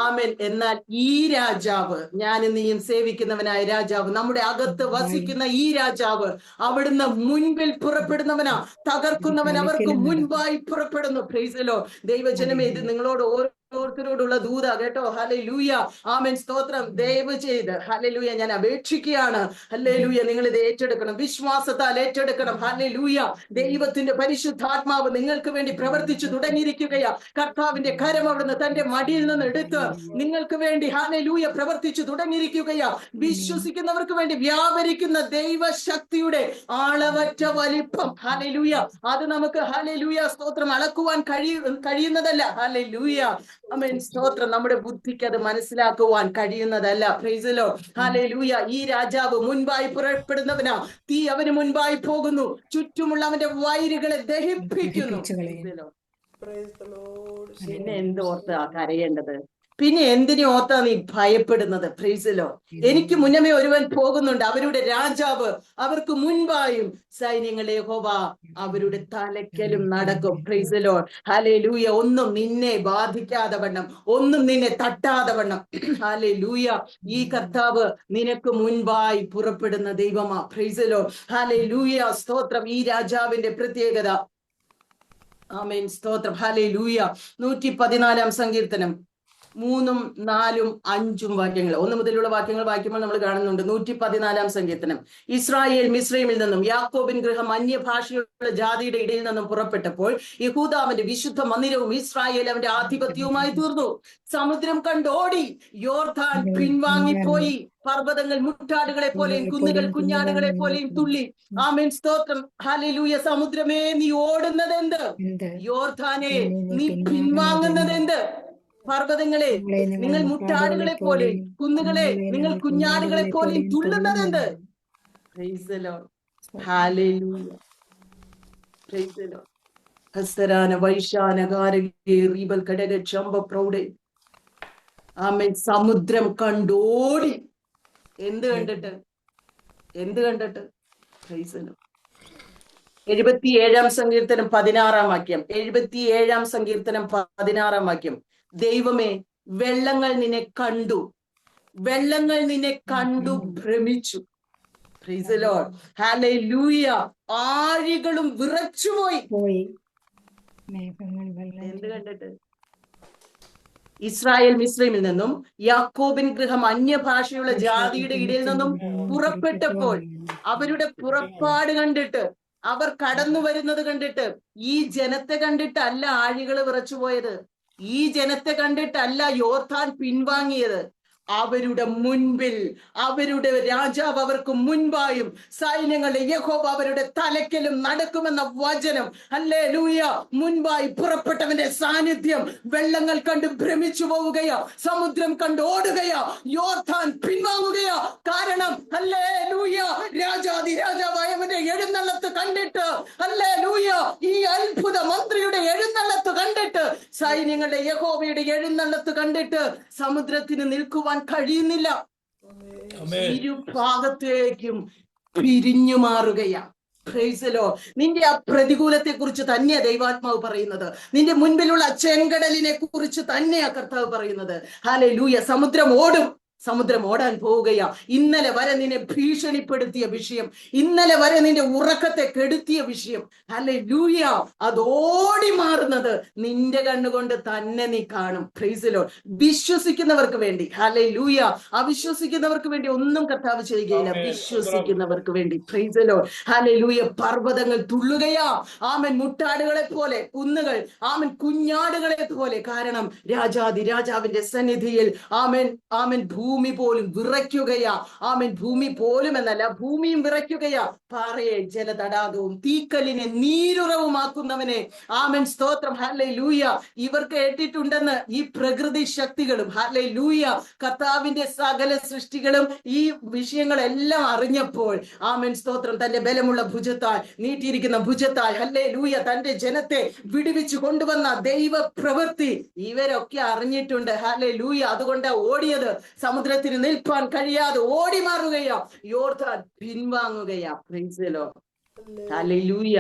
A: ആമേൻ. എന്നാൽ ഈ രാജാവ്, ഞാനും നീയും സേവിക്കുന്നവൻ രാജാവ്, നമ്മുടെ അകത്ത് വസിക്കുന്ന ഈ രാജാവ് അവിടുന്ന് മുൻപിൽ പുറപ്പെടുന്നവനാ. തകർക്കുന്നവൻ അവർക്ക് മുൻപായി പുറപ്പെടുന്നു. Price the Lord. ദൈവജനമേ, ഇത് നിങ്ങളോട് ഓരോരുത്തരോടുള്ള ദൂത കേട്ടോ. ഹല്ലേലൂയ. ആമേൻ സ്തോത്രം. ദയവ് ചെയ്ത് ഹല്ലേലൂയ ഞാൻ അപേക്ഷിക്കുകയാണ്. ഹല്ലേലൂയ. നിങ്ങൾ ഇത് ഏറ്റെടുക്കണം, വിശ്വാസത്താൽ ഏറ്റെടുക്കണം. ഹല്ലേലൂയ. ദൈവത്തിന്റെ പരിശുദ്ധാത്മാവ് നിങ്ങൾക്ക് വേണ്ടി പ്രവർത്തിച്ചു തുടങ്ങിയിരിക്കുകയാ. കർത്താവിന്റെ കരം അവിടുന്ന് തന്റെ മടിയിൽ നിന്ന് എടുത്ത് നിങ്ങൾക്ക് വേണ്ടി ഹല്ലേലൂയ പ്രവർത്തിച്ചു തുടങ്ങിയിരിക്കുകയാ. വിശ്വസിക്കുന്നവർക്ക് വേണ്ടി വ്യാപരിക്കുന്ന ദൈവശക്തിയുടെ ആളവറ്റ വലിപ്പം ഹല്ലേലൂയ, അത് നമുക്ക് ഹല്ലേലൂയ സ്തോത്രം അളക്കുവാൻ കഴിയുന്നതല്ല. ഹല്ലേലൂയ. ആമേൻ സ്തോത്രം. നമ്മുടെ ബുദ്ധിക്ക് അത് മനസ്സിലാക്കുവാൻ കഴിയുന്നതല്ല. Price the Lord. ഹല്ലേലൂയ. ഈ രാജാവ് മുൻപായി പുറപ്പെടുന്നവനാ. തീ അവന് മുൻപായി പോകുന്നു, ചുറ്റുമുള്ളവന്റെ വൈരികളെ ദഹിപ്പിക്കുന്നു. പിന്നെ എന്തോർത്താ കരയേണ്ടത്? പിന്നെ എന്തിനെ ഓർത്താ നീ ഭയപ്പെടുന്നത്? Price the Lord. എനിക്ക് മുന്നമേ ഒരുവൻ പോകുന്നുണ്ട്, അവരുടെ രാജാവ് അവർക്ക് മുൻപായും സൈന്യങ്ങളെ യഹോവ അവരുടെ തലയ്ക്കലും നടക്കും. Price the Lord. ഹല്ലേലൂയ. ഒന്നും നിന്നെ ബാധിക്കാതെ വണ്ണം, ഒന്നും നിന്നെ തട്ടാതെ വണ്ണം ഹല്ലേലൂയ ഈ കർത്താവ് നിനക്ക് മുൻപായി പുറപ്പെടുന്ന ദൈവമാ. Praise the Lord. ഹല്ലേലൂയ സ്തോത്രം. ഈ രാജാവിന്റെ പ്രത്യേകത ആമേൻ സ്തോത്രം. ഹല്ലേലൂയ. 114-ാം സങ്കീർത്തനം 3, 4, 5 വാക്യങ്ങൾ, 1 മുതലുള്ള വാക്യങ്ങൾ വായിക്കുമ്പോൾ നമ്മൾ കാണുന്നുണ്ട്. 114-ാം സങ്കീർത്തനം. ഇസ്രായേൽ മിസ്രൈമിൽ നിന്നും യാക്കോബിൻ ഗൃഹം അന്യഭാഷയുള്ള ജാതിയുടെ ഇടയിൽ നിന്നും പുറപ്പെട്ടപ്പോൾ യഹൂദ അവന്റെ വിശുദ്ധ മന്ദിരവും ഇസ്രായേൽ അവന്റെ ആധിപത്യവുമായി തീർന്നു. സമുദ്രം കണ്ടോടി, യോർദാൻ പിൻവാങ്ങിപ്പോയി, പർവ്വതങ്ങൾ മുട്ടാടുകളെ പോലെയും കുന്നുകൾ കുഞ്ഞാടുകളെ പോലെയും തുള്ളി. ആമേൻ സ്തോത്രം. ഹല്ലേലൂയ. സമുദ്രമേ നീ ഓടുന്നതെന്ത്? യോർദാനെ നീ പിൻവാങ്ങുന്നതെന്ത്? പർവ്വതങ്ങളെ നിങ്ങൾ മുട്ടാടുകളെ പോലെയും കുന്നുകളെ നിങ്ങൾ കുഞ്ഞാടുകളെ പോലെയും തുള്ളുന്നതെന്ത്? Praise the Lord. ഹല്ലേലൂയ. Praise the Lord. ഹസ്തരാന വൈശാനകാരകേ റീബൽ കടക ചമ്പ പ്രൗഢേ. ആമേൻ. സമുദ്രം കണ്ടോടി. എന്ത് കണ്ടിട്ട്? എന്ത് കണ്ടിട്ട്? Price the Lord. 77-ാം സങ്കീർത്തനം 16-ാം വാക്യം. 77-ാം സങ്കീർത്തനം 16-ാം വാക്യം. ദൈവമേ, വെള്ളങ്ങൾ നിന്നെ കണ്ടു, വെള്ളങ്ങൾ നിന്നെ കണ്ടു ഭ്രമിച്ചു. Praise the Lord. ഹല്ലേലൂയ. ആഴികളും വിറച്ചുപോയി. എന്ത് കണ്ടിട്ട്? ഇസ്രായേൽ മിസ്രൈമിൽ നിന്നും യാക്കോബിൻ ഗൃഹം അന്യഭാഷയുള്ള ജാതിയുടെ ഇടയിൽ നിന്നും പുറപ്പെട്ടപ്പോൾ അവരുടെ പുറപ്പാട് കണ്ടിട്ട്, അവർ കടന്നു വരുന്നത് കണ്ടിട്ട്, ഈ ജനത്തെ കണ്ടിട്ടല്ല ആഴികൾ വിറച്ചുപോയത്, ഈ ജനത്തെ കണ്ടിട്ടല്ല യോർദാൻ പിൻവാങ്ങിയത്. അവരുടെ മുൻപിൽ അവരുടെ രാജാവ് അവർക്ക് മുൻപായും സൈന്യങ്ങളുടെ യഹോവ അവരുടെ തലയ്ക്കലും നടക്കുമെന്ന വചനം, ഹല്ലേലൂയ, മുൻപായി പുറപ്പെട്ടവന്റെ സാന്നിധ്യം വെള്ളങ്ങൾ കണ്ട് ഭ്രമിച്ചു പോവുകയാ, സമുദ്രം കണ്ട് ഓടുകയാ, യോർദാൻ പിൻവാങ്ങുകയാ. കാരണം ഹല്ലേലൂയ, രാജാതി രാജാവായവന്റെ എഴുന്നള്ളത്ത് കണ്ടിട്ട്, ഹല്ലേലൂയ, ഈ അത്ഭുത മന്ത്രിയുടെ എഴുന്നള്ളത്ത് കണ്ടിട്ട്, സൈന്യങ്ങളുടെ യഹോവയുടെ എഴുന്നള്ളത്ത് കണ്ടിട്ട് സമുദ്രത്തിന് നിൽക്കുവാൻ കഴിയുന്നില്ല. ഇരുഭാഗത്തേക്കും പിരിഞ്ഞു മാറുകയാ. Price the Lord. നിന്റെ ആ പ്രതികൂലത്തെ കുറിച്ച് തന്നെയാ ദൈവാത്മാവ് പറയുന്നത്. നിന്റെ മുൻപിലുള്ള ചെങ്കടലിനെ കുറിച്ച് തന്നെയാ കർത്താവ് പറയുന്നത്. ഹല്ലേലൂയ. സമുദ്രം ഓടും, സമുദ്രം ഓടാൻ പോവുകയാ. ഇന്നലെ വരെ നിന്നെ ഭീഷണിപ്പെടുത്തിയ വിഷയം, ഇന്നലെ വരെ നിന്റെ ഉറക്കത്തെ കെടുത്തിയ വിഷയം, ഹല്ലേലൂയ, അതോടി മാറുന്നത് നിന്റെ കണ്ണുകൊണ്ട് തന്നെ നീ കാണും. Price the Lord. വിശ്വസിക്കുന്നവർക്ക് വേണ്ടി, ഹല്ലേലൂയ. അവിശ്വസിക്കുന്നവർക്ക് വേണ്ടി ഒന്നും കർത്താവ് ചെയ്യുകയില്ല, വിശ്വസിക്കുന്നവർക്ക് വേണ്ടി. Price the Lord. ഹല്ലേലൂയ. പർവ്വതങ്ങൾ തുള്ളുകയാ. ആമൻ. മുട്ടാടുകളെ പോലെ, കുന്നുകൾ ആമൻ കുഞ്ഞാടുകളെ പോലെ. കാരണം രാജാതി രാജാവിന്റെ സന്നിധിയിൽ ആമൻ ആമൻ ഭൂമി പോലും വിറയ്ക്കുകയാ. ആമൻ. ഭൂമി പോലും എന്നല്ല, ഭൂമിയും വിറയ്ക്കുകയാ. പാറയെ ജലതടാകവും തീക്കല്ലിനെ നീരുറവുമാക്കുന്നവനെ. ആമൻ. സ്തോത്രം. ഹല്ലേലൂയ. ഇവർ കേട്ടിട്ടുണ്ടെന്ന് ഈ പ്രകൃതി ശക്തികളും, ഹല്ലേലൂയ, കർത്താവിന്റെ സകല സൃഷ്ടികളും ഈ വിഷയങ്ങളെല്ലാം അറിഞ്ഞപ്പോൾ, ആമൻ. സ്തോത്രം. തന്റെ ബലമുള്ള ഭുജത്താൽ, നീട്ടിയിരിക്കുന്ന ഭുജത്താൽ, ഹല്ലേലൂയ, തന്റെ ജനത്തെ വിടുവിച്ചു കൊണ്ടുവന്ന ദൈവ പ്രവൃത്തി ഇവരൊക്കെ അറിഞ്ഞിട്ടുണ്ട്. ഹല്ലേലൂയ. അതുകൊണ്ട് ഓടിയത്, സമുദ്രത്തിന് നിൽപ്പാൻ കഴിയാതെ ഓടി മാറുകയാ, യോർദാൻ പിൻവാങ്ങുകയാ. Praise the Lord. ഹല്ലേലൂയ.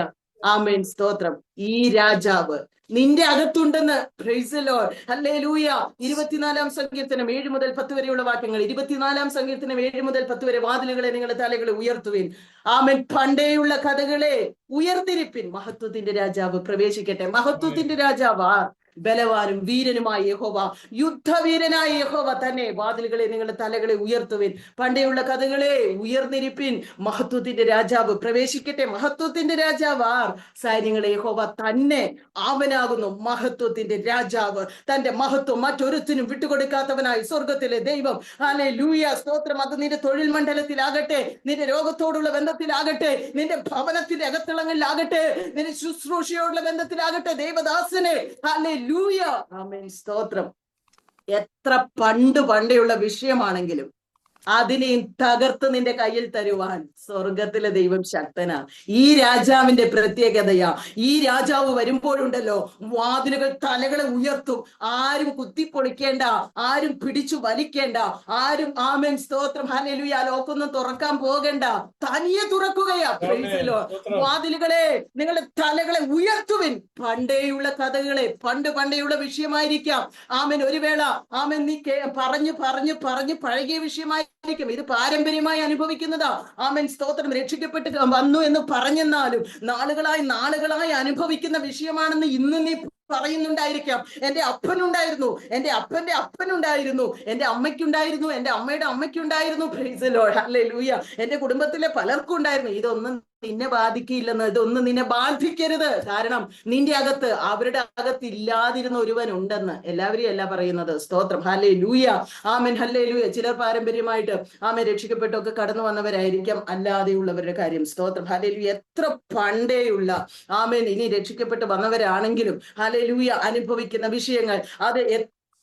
A: ആമേൻ. സ്തോത്രം. ഈ രാജാവ് നിന്റെ അകത്തുണ്ടെന്ന്. Praise the Lord. ഹല്ലേലൂയ. 24-ാം സങ്കീർത്തനം 7 മുതൽ 10 വരെയുള്ള വാക്യങ്ങൾ. 24-ാം സങ്കീർത്തനം 7 മുതൽ 10 വരെ. വാതിലുകളെ നിങ്ങളുടെ തലകളെ ഉയർത്തുവിൻ, ആമൻ. പണ്ടേയുള്ള കഥകളെ ഉയർത്തിരിപ്പിൻ. മഹത്വത്തിന്റെ രാജാവ് പ്രവേശിക്കട്ടെ. മഹത്വത്തിന്റെ രാജാവ് ബലവാനും വീരനുമായ യഹോവ, യുദ്ധവീരനായ യഹോവ തന്നെ. വാതിലുകളെ നിങ്ങളുടെ തലകളെ ഉയർത്തുവിൻ, പണ്ടേയുള്ള കഥകളെ ഉയർന്നിരിപ്പിൻ. മഹത്വത്തിന്റെ രാജാവ് പ്രവേശിക്കട്ടെ. മഹത്വത്തിന്റെ രാജാവ് ആർ? സൈന്യങ്ങളെ യഹോവ തന്നെ. അവനാകുന്നു മഹത്വത്തിന്റെ രാജാവ്. തന്റെ മഹത്വം മറ്റൊരുത്തിനും വിട്ടുകൊടുക്കാത്തവനായി സ്വർഗത്തിലെ ദൈവം. ഹല്ലേലൂയ. സ്തോത്രം. അത് നിന്റെ തൊഴിൽ മണ്ഡലത്തിലാകട്ടെ, നിന്റെ രോഗത്തോടുള്ള ബന്ധത്തിലാകട്ടെ, നിന്റെ ഭവനത്തിന്റെ അകത്തളങ്ങളിലാകട്ടെ, നിന്റെ ശുശ്രൂഷയോടുള്ള ബന്ധത്തിലാകട്ടെ, ദൈവദാസനെ. ഹല്ലേലൂയ. ആമേൻ. സ്തോത്രം. എത്ര പണ്ടേയുള്ള വിഷയമാണെങ്കിലും അതിനെയും തകർത്ത് നിന്റെ കയ്യിൽ തരുവാൻ സ്വർഗത്തിലെ ദൈവം ശക്തനാ. ഈ രാജാവിന്റെ പ്രത്യേകതയാ. ഈ രാജാവ് വരുമ്പോഴുണ്ടല്ലോ, വാതിലുകൾ തലകളെ ഉയർത്തും. ആരും കുത്തിപ്പൊളിക്കേണ്ട, ആരും പിടിച്ചു വലിക്കേണ്ട, ആരും, ആമേൻ. സ്തോത്രം. ഹല്ലേലൂയ, ലോക്കൊന്നും തുറക്കാൻ പോകണ്ട, തനിയെ തുറക്കുകയാ. Praise the Lord. വാതിലുകളെ നിങ്ങളുടെ തലകളെ ഉയർത്തുവിൻ. പണ്ടേയുള്ള കഥകളെ, പണ്ടേയുള്ള വിഷയമായിരിക്കാം. ആമേൻ. ഒരു വേള ആമേൻ നീ പറഞ്ഞു പഴകിയ വിഷയമായി, ഇത് പാരമ്പര്യമായി അനുഭവിക്കുന്നതാ. ആമേൻ. സ്തോത്രം. രക്ഷിക്കപ്പെട്ട് വന്നു എന്ന് പറഞ്ഞെന്നാലും നാളുകളായി അനുഭവിക്കുന്ന വിഷയമാണെന്ന് ഇന്ന് നീ പറയുന്നുണ്ടായിരിക്കാം. എന്റെ അപ്പനുണ്ടായിരുന്നു, എന്റെ അപ്പന്റെ അപ്പനുണ്ടായിരുന്നു, എന്റെ അമ്മയ്ക്കുണ്ടായിരുന്നു, എന്റെ അമ്മയുടെ അമ്മയ്ക്കുണ്ടായിരുന്നു. Praise the Lord. ഹല്ലേലൂയ. എന്റെ കുടുംബത്തിലെ പലർക്കും ഉണ്ടായിരുന്നു. ഇതൊന്നും നിന്നെ ബാധിക്കില്ലെന്ന്, ഇതൊന്നും നിന്നെ ബാധിക്കരുത്. കാരണം നിന്റെ അകത്ത്, അവരുടെ അകത്ത് ഇല്ലാതിരുന്ന ഒരുവൻ ഉണ്ടെന്ന്. എല്ലാവരെയും അല്ല പറയുന്നത്. സ്തോത്രം. ഹല്ലേലൂയ. ആമേൻ. ഹല്ലേലൂയ. ചിലർ പാരമ്പര്യമായിട്ട് ആമേൻ രക്ഷിക്കപ്പെട്ടൊക്കെ കടന്നു വന്നവരായിരിക്കാം, അല്ലാതെയുള്ളവരുടെ കാര്യം. സ്തോത്രം. ഹല്ലേലൂയ. എത്ര പണ്ടേയുള്ള ആമേൻ ഇനി രക്ഷിക്കപ്പെട്ട് വന്നവരാണെങ്കിലും ഹല്ലേലൂയ അനുഭവിക്കുന്ന വിഷയങ്ങൾ, അത്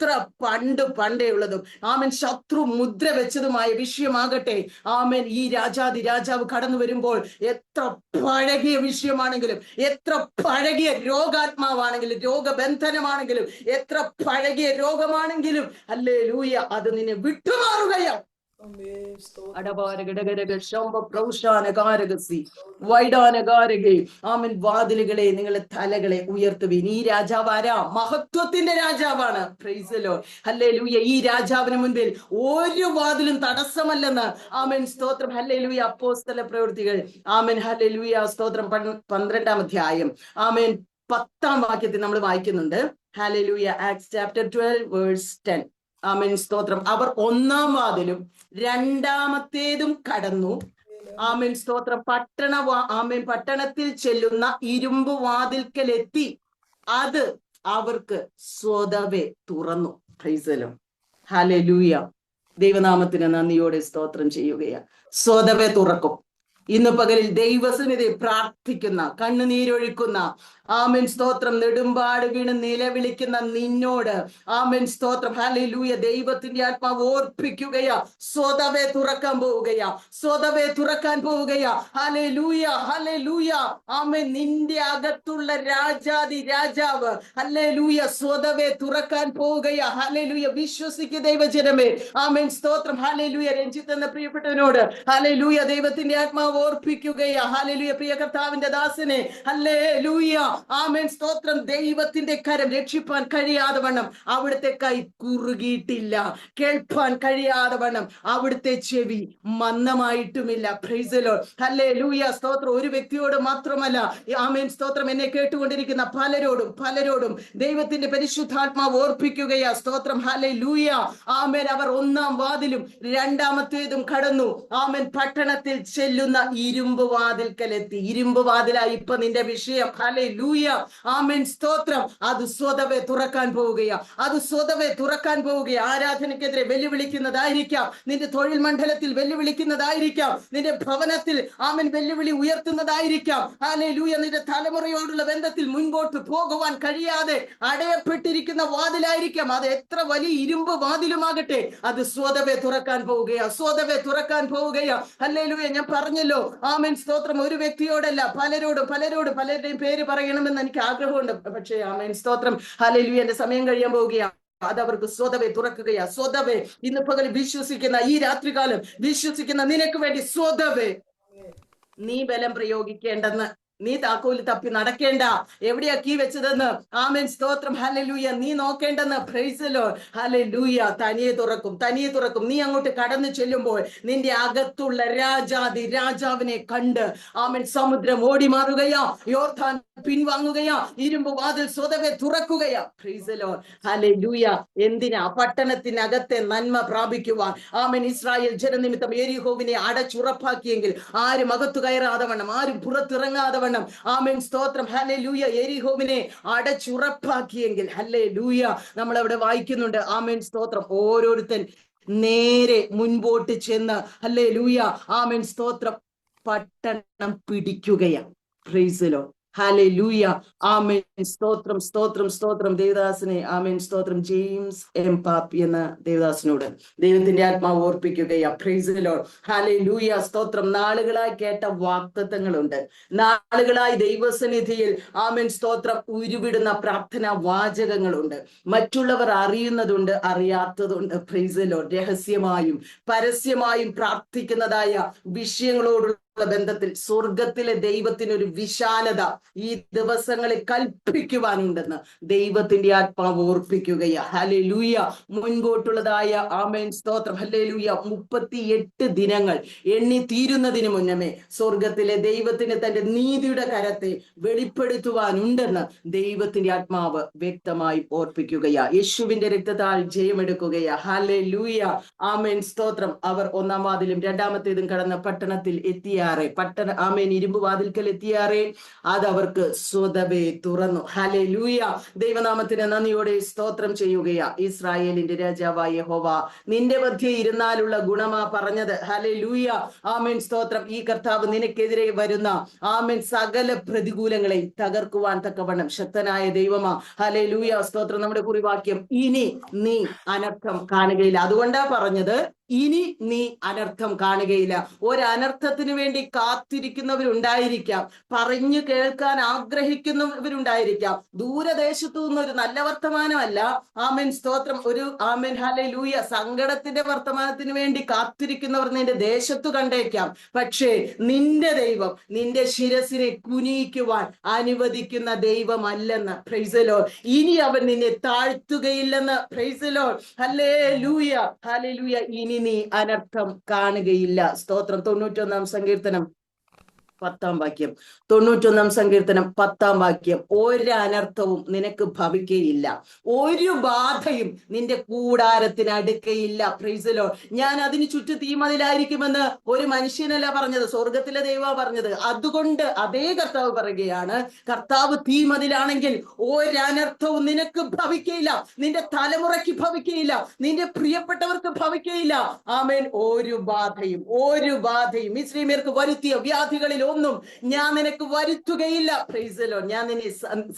A: എത്ര പണ്ടേ ഉള്ളതും ആമൻ ശത്രു മുദ്ര വെച്ചതുമായ വിഷയമാകട്ടെ, ആമൻ ഈ രാജാവ് കടന്നു വരുമ്പോൾ എത്ര പഴകിയ വിഷയമാണെങ്കിലും, എത്ര പഴകിയ രോഗാത്മാവാണെങ്കിലും, രോഗബന്ധനമാണെങ്കിലും, എത്ര പഴകിയ രോഗമാണെങ്കിലും ഹല്ലേലൂയ അത് നിന്നെ വിട്ടുമാറുകയാ. ആമൻ വാതിലുകളെ, നിങ്ങളുടെ തലകളെ ഉയർത്തുവീൻ. ഈ രാജാവ് ആരാ? മഹത്വത്തിന്റെ രാജാവാണ്. Price the Lord. ഹല്ലേലൂയ. ഈ രാജാവിന് മുൻപിൽ ഒരു വാതിലും തടസ്സമല്ലെന്ന് ആമൻ സ്തോത്രം. ഹല്ലേലൂയ. അപ്പോസ്തല പ്രവൃത്തികൾ ആമൻ ഹല്ലേലൂയ സ്തോത്രം 12-ാം അധ്യായം ആമൻ 10-ാം വാക്യത്തിൽ നമ്മൾ വായിക്കുന്നുണ്ട്. Hallelujah. Acts chapter 12 verse 10. Amen സ്തോത്രം. അവർ 1-ാം വാതിലും 2-ാമത്തേതും കടന്നു. ആമേൻ സ്തോത്രം. പട്ടണത്തിൽ ചെല്ലുന്ന ഇരുമ്പ് വാതിൽക്കലെത്തി അത് അവർക്ക് സ്വതവേ തുറന്നു. Price the Lord. ഹല്ലേലൂയ. ദൈവനാമത്തിന് നന്ദിയോടെ സ്തോത്രം ചെയ്യുകയാണ്. സ്വതവേ തുറക്കും. ഇന്ന് പകലിൽ ദൈവസന്നിധി പ്രാർത്ഥിക്കുന്ന, കണ്ണുനീരൊഴുക്കുന്ന, ആമേൻ സ്തോത്രം, നെടുമ്പാട് വീണ് നിലവിളിക്കുന്ന നിന്നോട് ആമേൻ സ്തോത്രം ഹല്ലേലൂയ ദൈവത്തിന്റെ ആത്മാവ് ഓർപ്പിക്കുകയാ. സ്വതവേ തുറക്കാൻ പോവുകയാ. സ്വതവേ തുറക്കാൻ പോവുകയാ. ഹല്ലേലൂയ. ഹല്ലേലൂയ. ആമേൻ. നിന്റെ അകത്തുള്ള രാജാവ് ഹല്ലേലൂയ സ്വതവേ തുറക്കാൻ പോവുകയാ. ഹല്ലേലൂയ. വിശ്വസിക്കുക ദൈവജനമേ. ആമേൻ സ്തോത്രം. ഹല്ലേലൂയ. രഞ്ജിത്ത് എന്ന പ്രിയപ്പെട്ടവനോട് ഹല്ലേലൂയ ദൈവത്തിന്റെ ആത്മാവ് ഓർപ്പിക്കുകയാ. ഹല്ലേലൂയ. പ്രിയ കർത്താവിന്റെ ദാസനെ ഹല്ലേലൂയ ആമേൻ സ്തോത്രം. ദൈവത്തിന്റെ കരം രക്ഷിപ്പാൻ കഴിയാതെ വണ്ണം അവിടുത്തെ കൈ കുറുകിയിട്ടില്ല. കേൾപ്പാൻ കഴിയാതെ വണ്ണം അവിടുത്തെ ചെവി മന്ദമായിട്ടുമില്ല. Praise the Lord. ഹല്ലേലൂയ സ്തോത്രം. ഒരു വ്യക്തിയോട് മാത്രമല്ല ആമേൻ സ്തോത്രം, എന്നെ കേട്ടുകൊണ്ടിരിക്കുന്ന പലരോടും ദൈവത്തിന്റെ പരിശുദ്ധാത്മാവ് ഓർപ്പിക്കുകയാ. സ്തോത്രം. ഹല്ലേലൂയ. ആമേൻ. അവർ 1-ാം വാതിലും 2-ാമത്തേതും കടന്നു. ആമേൻ. പട്ടണത്തിൽ ചെല്ലുന്ന ഇരുമ്പ് വാതിൽക്കലെത്തി. ഇരുമ്പ് വാതിലായി ഇപ്പൊ നിന്റെ വിഷയം. ഹല്ലേലൂയ. ആമേൻ സ്തോത്രം. അത് സ്വതവേ തുറക്കാൻ പോവുകയാ. അത് സ്വതവേ തുറക്കാൻ പോവുകയാ. ആരാധനയ്ക്കെതിരെ വെല്ലുവിളിക്കുന്നതായിരിക്കാം. നിന്റെ തൊഴിൽ മണ്ഡലത്തിൽ വെല്ലുവിളിക്കുന്നതായിരിക്കാം. നിന്റെ ഭവനത്തിൽ ആമേൻ വെല്ലുവിളി ഉയർത്തുന്നതായിരിക്കാം. ഹല്ലേലൂയ. നിന്റെ തലമുറയോടുള്ള ബന്ധത്തിൽ മുൻപോട്ട് പോകുവാൻ കഴിയാതെ അടയപ്പെട്ടിരിക്കുന്ന വാതിലായിരിക്കാം. അത് എത്ര വലിയ ഇരുമ്പ് വാതിലുമാകട്ടെ, അത് സ്വതവേ തുറക്കാൻ പോവുകയാ. സ്വതവേ തുറക്കാൻ പോവുകയാ. ഹല്ലേലൂയ. ഞാൻ പറഞ്ഞല്ലോ ആമേൻ സ്തോത്രം. ഒരു വ്യക്തിയോടല്ല, പലരുടെയും പേര് പറയണമെന്ന് എനിക്ക് ആഗ്രഹമുണ്ട്. പക്ഷേ ആമേൻ സ്തോത്രം. ഹല്ലേലൂയ. എന്റെ സമയം കഴിയാൻ പോവുകയാ. അതവർക്ക് സ്വതവേ തുറക്കുകയാ. സ്വതവേ. ഇന്ന് പകൽ വിശ്വസിക്കുന്ന, ഈ രാത്രികാലം വിശ്വസിക്കുന്ന നിനക്ക് വേണ്ടി സ്വതവേ. നീ ബലം പ്രയോഗിക്കേണ്ടെന്ന്, നീ താക്കോല് തപ്പി നടക്കേണ്ട, എവിടെയാ കീ വെച്ചതെന്ന് ആമേൻ സ്തോത്രം ഹല്ലേലൂയ നീ നോക്കേണ്ടെന്ന്. Praise the Lord. ഹല്ലേലൂയ. തനിയെ തുറക്കും. നീ അങ്ങോട്ട് കടന്നു ചെല്ലുമ്പോൾ നിന്റെ അകത്തുള്ള രാജാവിനെ കണ്ട് ആമേൻ സമുദ്രം ഓടി മാറുകയാ. യോർദാൻ പിൻവാങ്ങുകയാ. ഇരുമ്പ് വാതിൽ സ്വതവേ തുറക്കുകയാ. Praise the Lord. ഹല്ലേലൂയ. എന്തിനാ? പട്ടണത്തിനകത്തെ നന്മ പ്രാപിക്കുവാൻ. ആമേൻ. ഇസ്രായേൽ ജനനിമിത്തം യെരിഹോവിനെ അടച്ചുറപ്പാക്കിയെങ്കിൽ ആരും അകത്തു കയറാതെ വണ്ണം, ആരും പുറത്തിറങ്ങാതെ വണ്ണം ആമേൻ സ്തോത്രം. ഹല്ലേലൂയ. യെരിഹോവിനെ അടച്ചുറപ്പാക്കിയെങ്കിൽ ഹല്ലേലൂയ നമ്മൾ അവിടെ വായിക്കുന്നുണ്ട്. ആമേൻ സ്തോത്രം. ഓരോരുത്തൻ നേരെ മുൻപോട്ട് ചെന്ന് ഹല്ലേലൂയ ആമേൻ സ്തോത്രം പട്ടണം പിടിക്കുകയാണ്. Price the Lord. ഹല്ലേലൂയ. ആമേൻ സ്തോത്രം. ദേവദാസനെ ആമേൻ സ്തോത്രം. ജെയിംസ് എം പാപ്പി എന്ന ദേവദാസനോട് ദൈവത്തിന്റെ ആത്മാവ് ഓർപ്പിക്കുകയാ. Praise the Lord. ഹല്ലേലൂയ സ്തോത്രം. നാളുകളായി കേട്ട വാഗ്ദത്തങ്ങളുണ്ട്. നാളുകളായി ദൈവസന്നിധിയിൽ ആമേൻ സ്തോത്രം ഉരുവിടുന്ന പ്രാർത്ഥനാ വാചകങ്ങളുണ്ട്. മറ്റുള്ളവർ അറിയുന്നതുണ്ട്, അറിയാത്തതുണ്ട്. Praise the Lord. രഹസ്യമായും പരസ്യമായും പ്രാർത്ഥിക്കുന്നതായ വിഷയങ്ങളോടുള്ള ബന്ധത്തിൽ സ്വർഗത്തിലെ ദൈവത്തിനൊരു വിശാലത ഈ ദിവസങ്ങളിൽ കൽപ്പിക്കുവാനുണ്ടെന്ന് ദൈവത്തിന്റെ ആത്മാവ് ഓർപ്പിക്കുകയാ. ഹല്ലേലൂയ. മുൻപോട്ടുള്ളതായ ആമേൻ സ്തോത്രം ഹല്ലേലൂയ 38 ദിനങ്ങൾ എണ്ണി തീരുന്നതിന് മുന്നമേ സ്വർഗത്തിലെ ദൈവത്തിന് തന്റെ നീതിയുടെ കരത്തെ വെളിപ്പെടുത്തുവാനുണ്ടെന്ന് ദൈവത്തിന്റെ ആത്മാവ് വ്യക്തമായി ഓർപ്പിക്കുകയാ. യേശുവിന്റെ രക്തത്താൽ ജയമെടുക്കുകയാ. ഹല്ലേലൂയ. ആമേൻ സ്തോത്രം. അവർ 1-ാം വാതിലും 2-ാമത്തേതും കടന്ന പട്ടണത്തിൽ എത്തിയ എത്തിയാറെ, ഇരുമ്പ് വാതിൽക്കൽ എത്തിയാറെ, അത് അവർക്ക് സ്വതവേ തുറന്നു. ഹല്ലേലൂയ. ദൈവനാമത്തിന് നന്ദിയോടെ സ്തോത്രം ചെയ്യുകയാ. ഇസ്രായേലിന്റെ രാജാവായ യഹോവ നിന്റെ മധ്യേ ഇരുന്നാലുള്ള ഗുണമാ പറഞ്ഞത്. ഹല്ലേലൂയ. ആമേൻ സ്തോത്രം. ഈ കർത്താവ് നിനക്കെതിരെ വരുന്ന ആമേൻ സകല പ്രതികൂലങ്ങളെയും തകർക്കുവാൻ തക്കവണ്ണം ശക്തനായ ദൈവമാ. ഹല്ലേലൂയ സ്തോത്രം. നമ്മുടെ കുറിവാക്യം, ഇനി നീ അനർത്ഥം കാണുകയില്ല. അതുകൊണ്ടാ പറഞ്ഞത്, ഇനി നീ അനർത്ഥം കാണുകയില്ല. ഒരനർത്ഥത്തിന് വേണ്ടി കാത്തിരിക്കുന്നവരുണ്ടായിരിക്കാം, പറഞ്ഞു കേൾക്കാൻ ആഗ്രഹിക്കുന്നവരുണ്ടായിരിക്കാം. ദൂരദേശത്തു നിന്നൊരു നല്ല വർത്തമാനമല്ല, ആമേൻ സ്തോത്രം, ഒരു ആമേൻ ഹല്ലേലൂയ സങ്കടത്തിന്റെ വർത്തമാനത്തിന് വേണ്ടി കാത്തിരിക്കുന്നവർ നിന്റെ ദേശത്തു കണ്ടേക്കാം. പക്ഷേ നിന്റെ ദൈവം നിന്റെ ശിരസിനെ കുനിയിക്കുവാൻ അനുവദിക്കുന്ന ദൈവമല്ലെന്ന്. Price the Lord. ഇനി അവൻ നിന്നെ താഴ്ത്തുകയില്ലെന്ന്. Praise the Lord. ഹല്ലേലൂയ, ഹല്ലേലൂയ. ഇനി നീ അനർത്ഥം കാണുകയില്ല. സ്തോത്രം. 91-ാം സങ്കീർത്തനം 10-ാം വാക്യം. 91-ാം സങ്കീർത്തനം 10-ാം വാക്യം. ഒരനർത്ഥവും നിനക്ക് ഭവിക്കയില്ല, ഒരു ബാധയും നിന്റെ കൂടാരത്തിന് അടുക്കയില്ല. Praise the Lord. ഞാൻ അതിന് ചുറ്റും തീമതിലായിരിക്കുമെന്ന് ഒരു മനുഷ്യനല്ല പറഞ്ഞത്, സ്വർഗത്തിലെ ദൈവ പറഞ്ഞത്. അതുകൊണ്ട് അതേ കർത്താവ് പറയുകയാണ്, കർത്താവ് തീമതിലാണെങ്കിൽ ഒരനർത്ഥവും നിനക്ക് ഭവിക്കയില്ല, നിന്റെ തലമുറയ്ക്ക് ഭവിക്കയില്ല, നിന്റെ പ്രിയപ്പെട്ടവർക്ക് ഭവിക്കയില്ല. ആമേൻ. ഒരു ബാധയും മിസ്രയീമ്യർക്ക് വരുത്തിയ വ്യാധികളിൽ ഒന്നും ഞാൻ നിനക്ക് വരുത്തുകയില്ല. Price the Lord. ഞാൻ നിന്നെ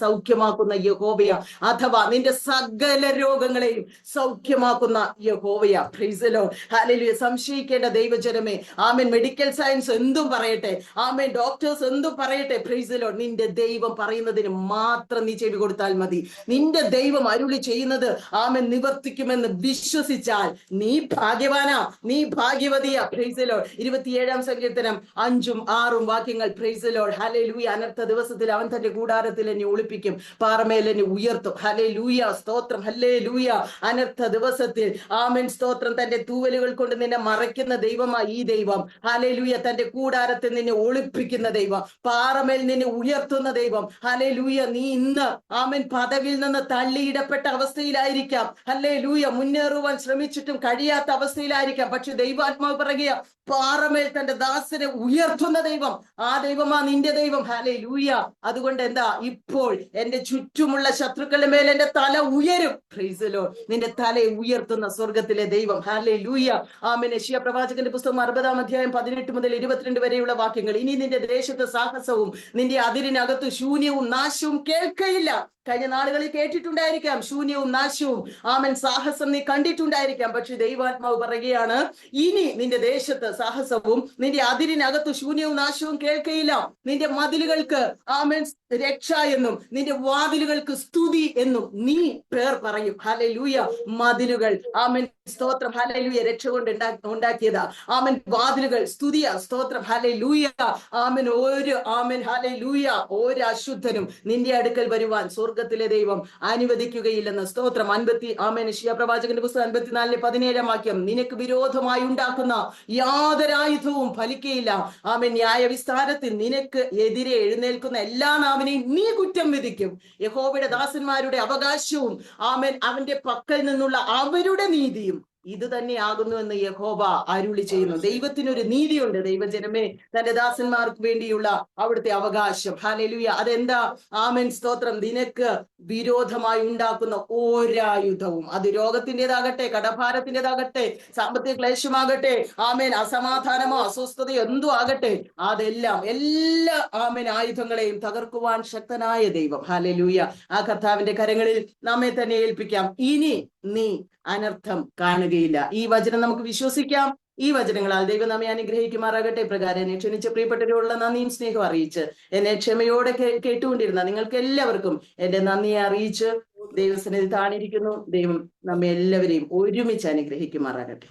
A: സൗഖ്യമാക്കുന്ന യഹോവയ, അഥവാ നിന്റെ സകല രോഗങ്ങളെയും സൗഖ്യമാക്കുന്ന യഹോവയ. Praise the Lord. ഹല്ലേലൂയ. സംശയിക്കേണ്ട ദൈവജനമേ, ആമേൻ. മെഡിക്കൽ സയൻസ് എന്തും പറയട്ടെ, ആമേൻ, ഡോക്ടേഴ്സ് എന്തും പറയട്ടെ, പ്രൈസ് ദി ലോർഡ്, നിന്റെ ദൈവം പറയുന്നതിന് മാത്രം നീ ചെവി കൊടുത്താൽ മതി. നിന്റെ ദൈവം അരുളി ചെയ്യുന്നത് ആമേൻ നിവർത്തിക്കുമെന്ന് വിശ്വസിച്ചാൽ നീ ഭാഗ്യവാനാ, നീ ഭാഗ്യവതിയാ. Praise the Lord. 27-ാം സങ്കീർത്തനം 5-ഉം 6-ഉം വാക്യങ്ങൾ. Praise the Lord. ഹല്ലേലൂയ. അനർത്ഥ ദിവസത്തിൽ അവൻ തന്റെ കൂടാരത്തിൽ എന്നെ ഒളിപ്പിക്കും, പാറമേൽ എന്നെ ഉയർത്തും. ഹല്ലേലൂയ സ്തോത്രം. ഹല്ലേലൂയ. അനർത്ഥ ദിവസത്തിൽ ആമേൻ സ്തോത്രം, തന്റെ തൂവലുകൾ കൊണ്ട് നിന്നെ മറയ്ക്കുന്ന ദൈവമായി ഈ ദൈവം. ഹല്ലേലൂയ. തന്റെ കൂടാരത്തിൽ നിന്നെ ഒളിപ്പിക്കുന്ന ദൈവം, പാറമേൽ നിന്നെ ഉയർത്തുന്ന ദൈവം. ഹല്ലേലൂയ. നീ ഇന്ന് ആമേൻ പദവിയിൽ നിന്ന് തള്ളിയിടപ്പെട്ട അവസ്ഥയിലായിരിക്കാം. ഹല്ലേലൂയ. മുന്നേറുവാൻ ശ്രമിച്ചിട്ടും കഴിയാത്ത അവസ്ഥയിലായിരിക്കാം. പക്ഷെ ദൈവാത്മാവ് പറയുക, പാറമേൽ തന്റെ ദാസനെ ഉയർത്തുന്ന ദൈവം, ആ ദൈവമാ നിന്റെ ദൈവം. ഹല്ലേലൂയ. അതുകൊണ്ട് എന്താ, ഇപ്പോൾ എന്റെ ചുറ്റുമുള്ള ശത്രുക്കളുടെ മേൽ എന്റെ തല ഉയരും. Price the Lord. നിന്റെ തലയെ ഉയർത്തുന്ന സ്വർഗത്തിലെ ദൈവം. ഹല്ലേലൂയ. ആമേൻ. യെശയ്യാ പ്രവാചകന്റെ പുസ്തകം 60-ാം അധ്യായം 18 മുതൽ 22 വരെയുള്ള വാക്യങ്ങൾ. ഇനി നിന്റെ ദേശത്ത് സാഹസവും നിന്റെ അതിരിനകത്ത് ശൂന്യവും നാശവും കേൾക്കയില്ല. കഴിഞ്ഞ നാളുകളിൽ കേട്ടിട്ടുണ്ടായിരിക്കാം ശൂന്യവും നാശവും, ആമൻ സാഹസം നീ കണ്ടിട്ടുണ്ടായിരിക്കാം. പക്ഷെ ദൈവാത്മാവ് പറയുകയാണ്, ഇനി നിന്റെ ദേശത്ത് സാഹസവും നിന്റെ അതിരിനകത്ത് ശൂന്യവും നാശവും കേൾക്കയില്ല. നിന്റെ മതിലുകൾക്ക് ആമൻ രക്ഷ എന്നും നിന്റെ വാതിലുകൾക്ക് സ്തുതി എന്നും നീ പേർ പറയും. ഹല്ലേലൂയ. മതിലുകൾ ആമൻ സ്തോത്രം. ഹല്ലേലൂയ. രക്ഷ കൊണ്ട് ഉണ്ടാക്കിയതാ. ആമൻ. വാതിലുകൾ സ്തുതിയ. സ്തോത്രം. ഹല്ലേലൂയ. ആമൻ. ആമൻ ഹല്ലേലൂയ. ഒരു അശുദ്ധനും നിന്റെ അടുക്കൽ വരുവാൻ സ്വർഗത്തിലെ ദൈവം അനുവദിക്കുകയില്ലെന്ന്. സ്തോത്രം. ആമേൻ. യെശയ്യാ പ്രവാചകന്റെ പുസ്തകം 54-17 വാക്യം. നിനക്ക് വിരോധമായി ഉണ്ടാക്കുന്ന യാതൊരായുധവും ഫലിക്കയില്ല. ആമേൻ. ന്യായവിസ്താരത്തിൽ നിനക്ക് എതിരെ എഴുന്നേൽക്കുന്ന എല്ലാ നാവിനെയും നീ കുറ്റം വിധിക്കും. യഹോവയുടെ ദാസന്മാരുടെ അവകാശവും ആമേൻ അവന്റെ പക്കൽ നിന്നുള്ള അവരുടെ നീതിയും ഇത് തന്നെയാകുന്നു എന്ന് യഹോവ അരുളി ചെയ്യുന്നു. ദൈവത്തിനൊരു നീതിയുണ്ട്. ദൈവജനമേ, തന്റെ ദാസന്മാർക്ക് വേണ്ടിയുള്ള അവിടുത്തെ അവകാശം. ഹല്ലേലൂയ. അതെന്താ? ആമേൻ സ്തോത്രം. നിനക്ക് വിരോധമായി ഉണ്ടാക്കുന്ന ഒരായുധവും, അത് രോഗത്തിൻ്റെതാകട്ടെ, കടഭാരത്തിൻ്റെതാകട്ടെ, സാമ്പത്തിക ക്ലേശമാകട്ടെ, ആമേൻ അസമാധാനമോ അസ്വസ്ഥതയോ എന്തോ ആകട്ടെ, അതെല്ലാം എല്ലാ ആമേൻ ആയുധങ്ങളെയും തകർക്കുവാൻ ശക്തനായ ദൈവം. ഹല്ലേലൂയ. ആ കർത്താവിന്റെ കരങ്ങളിൽ നമ്മെ തന്നെ ഏൽപ്പിക്കാം. ഇനി നീ അനർത്ഥം കാണുകയില്ല. ഈ വചനം നമുക്ക് വിശ്വസിക്കാം. ഈ വചനങ്ങളാൽ ദൈവം നമ്മെ അനുഗ്രഹിക്കുമാറാകട്ടെ. പ്രകാരം എന്നെ ക്ഷണിച്ച പ്രിയപ്പെട്ടവരോടുള്ള നന്ദിയും സ്നേഹം അറിയിച്ച് എന്നെ ക്ഷമയോടെ കേട്ടുകൊണ്ടിരുന്ന നിങ്ങൾക്ക് എല്ലാവർക്കും എന്റെ നന്ദിയെ അറിയിച്ച് ദൈവസന്നിധി താണിരിക്കുന്നു. ദൈവം നമ്മെ എല്ലാവരെയും ഒരുമിച്ച് അനുഗ്രഹിക്കുമാറാകട്ടെ.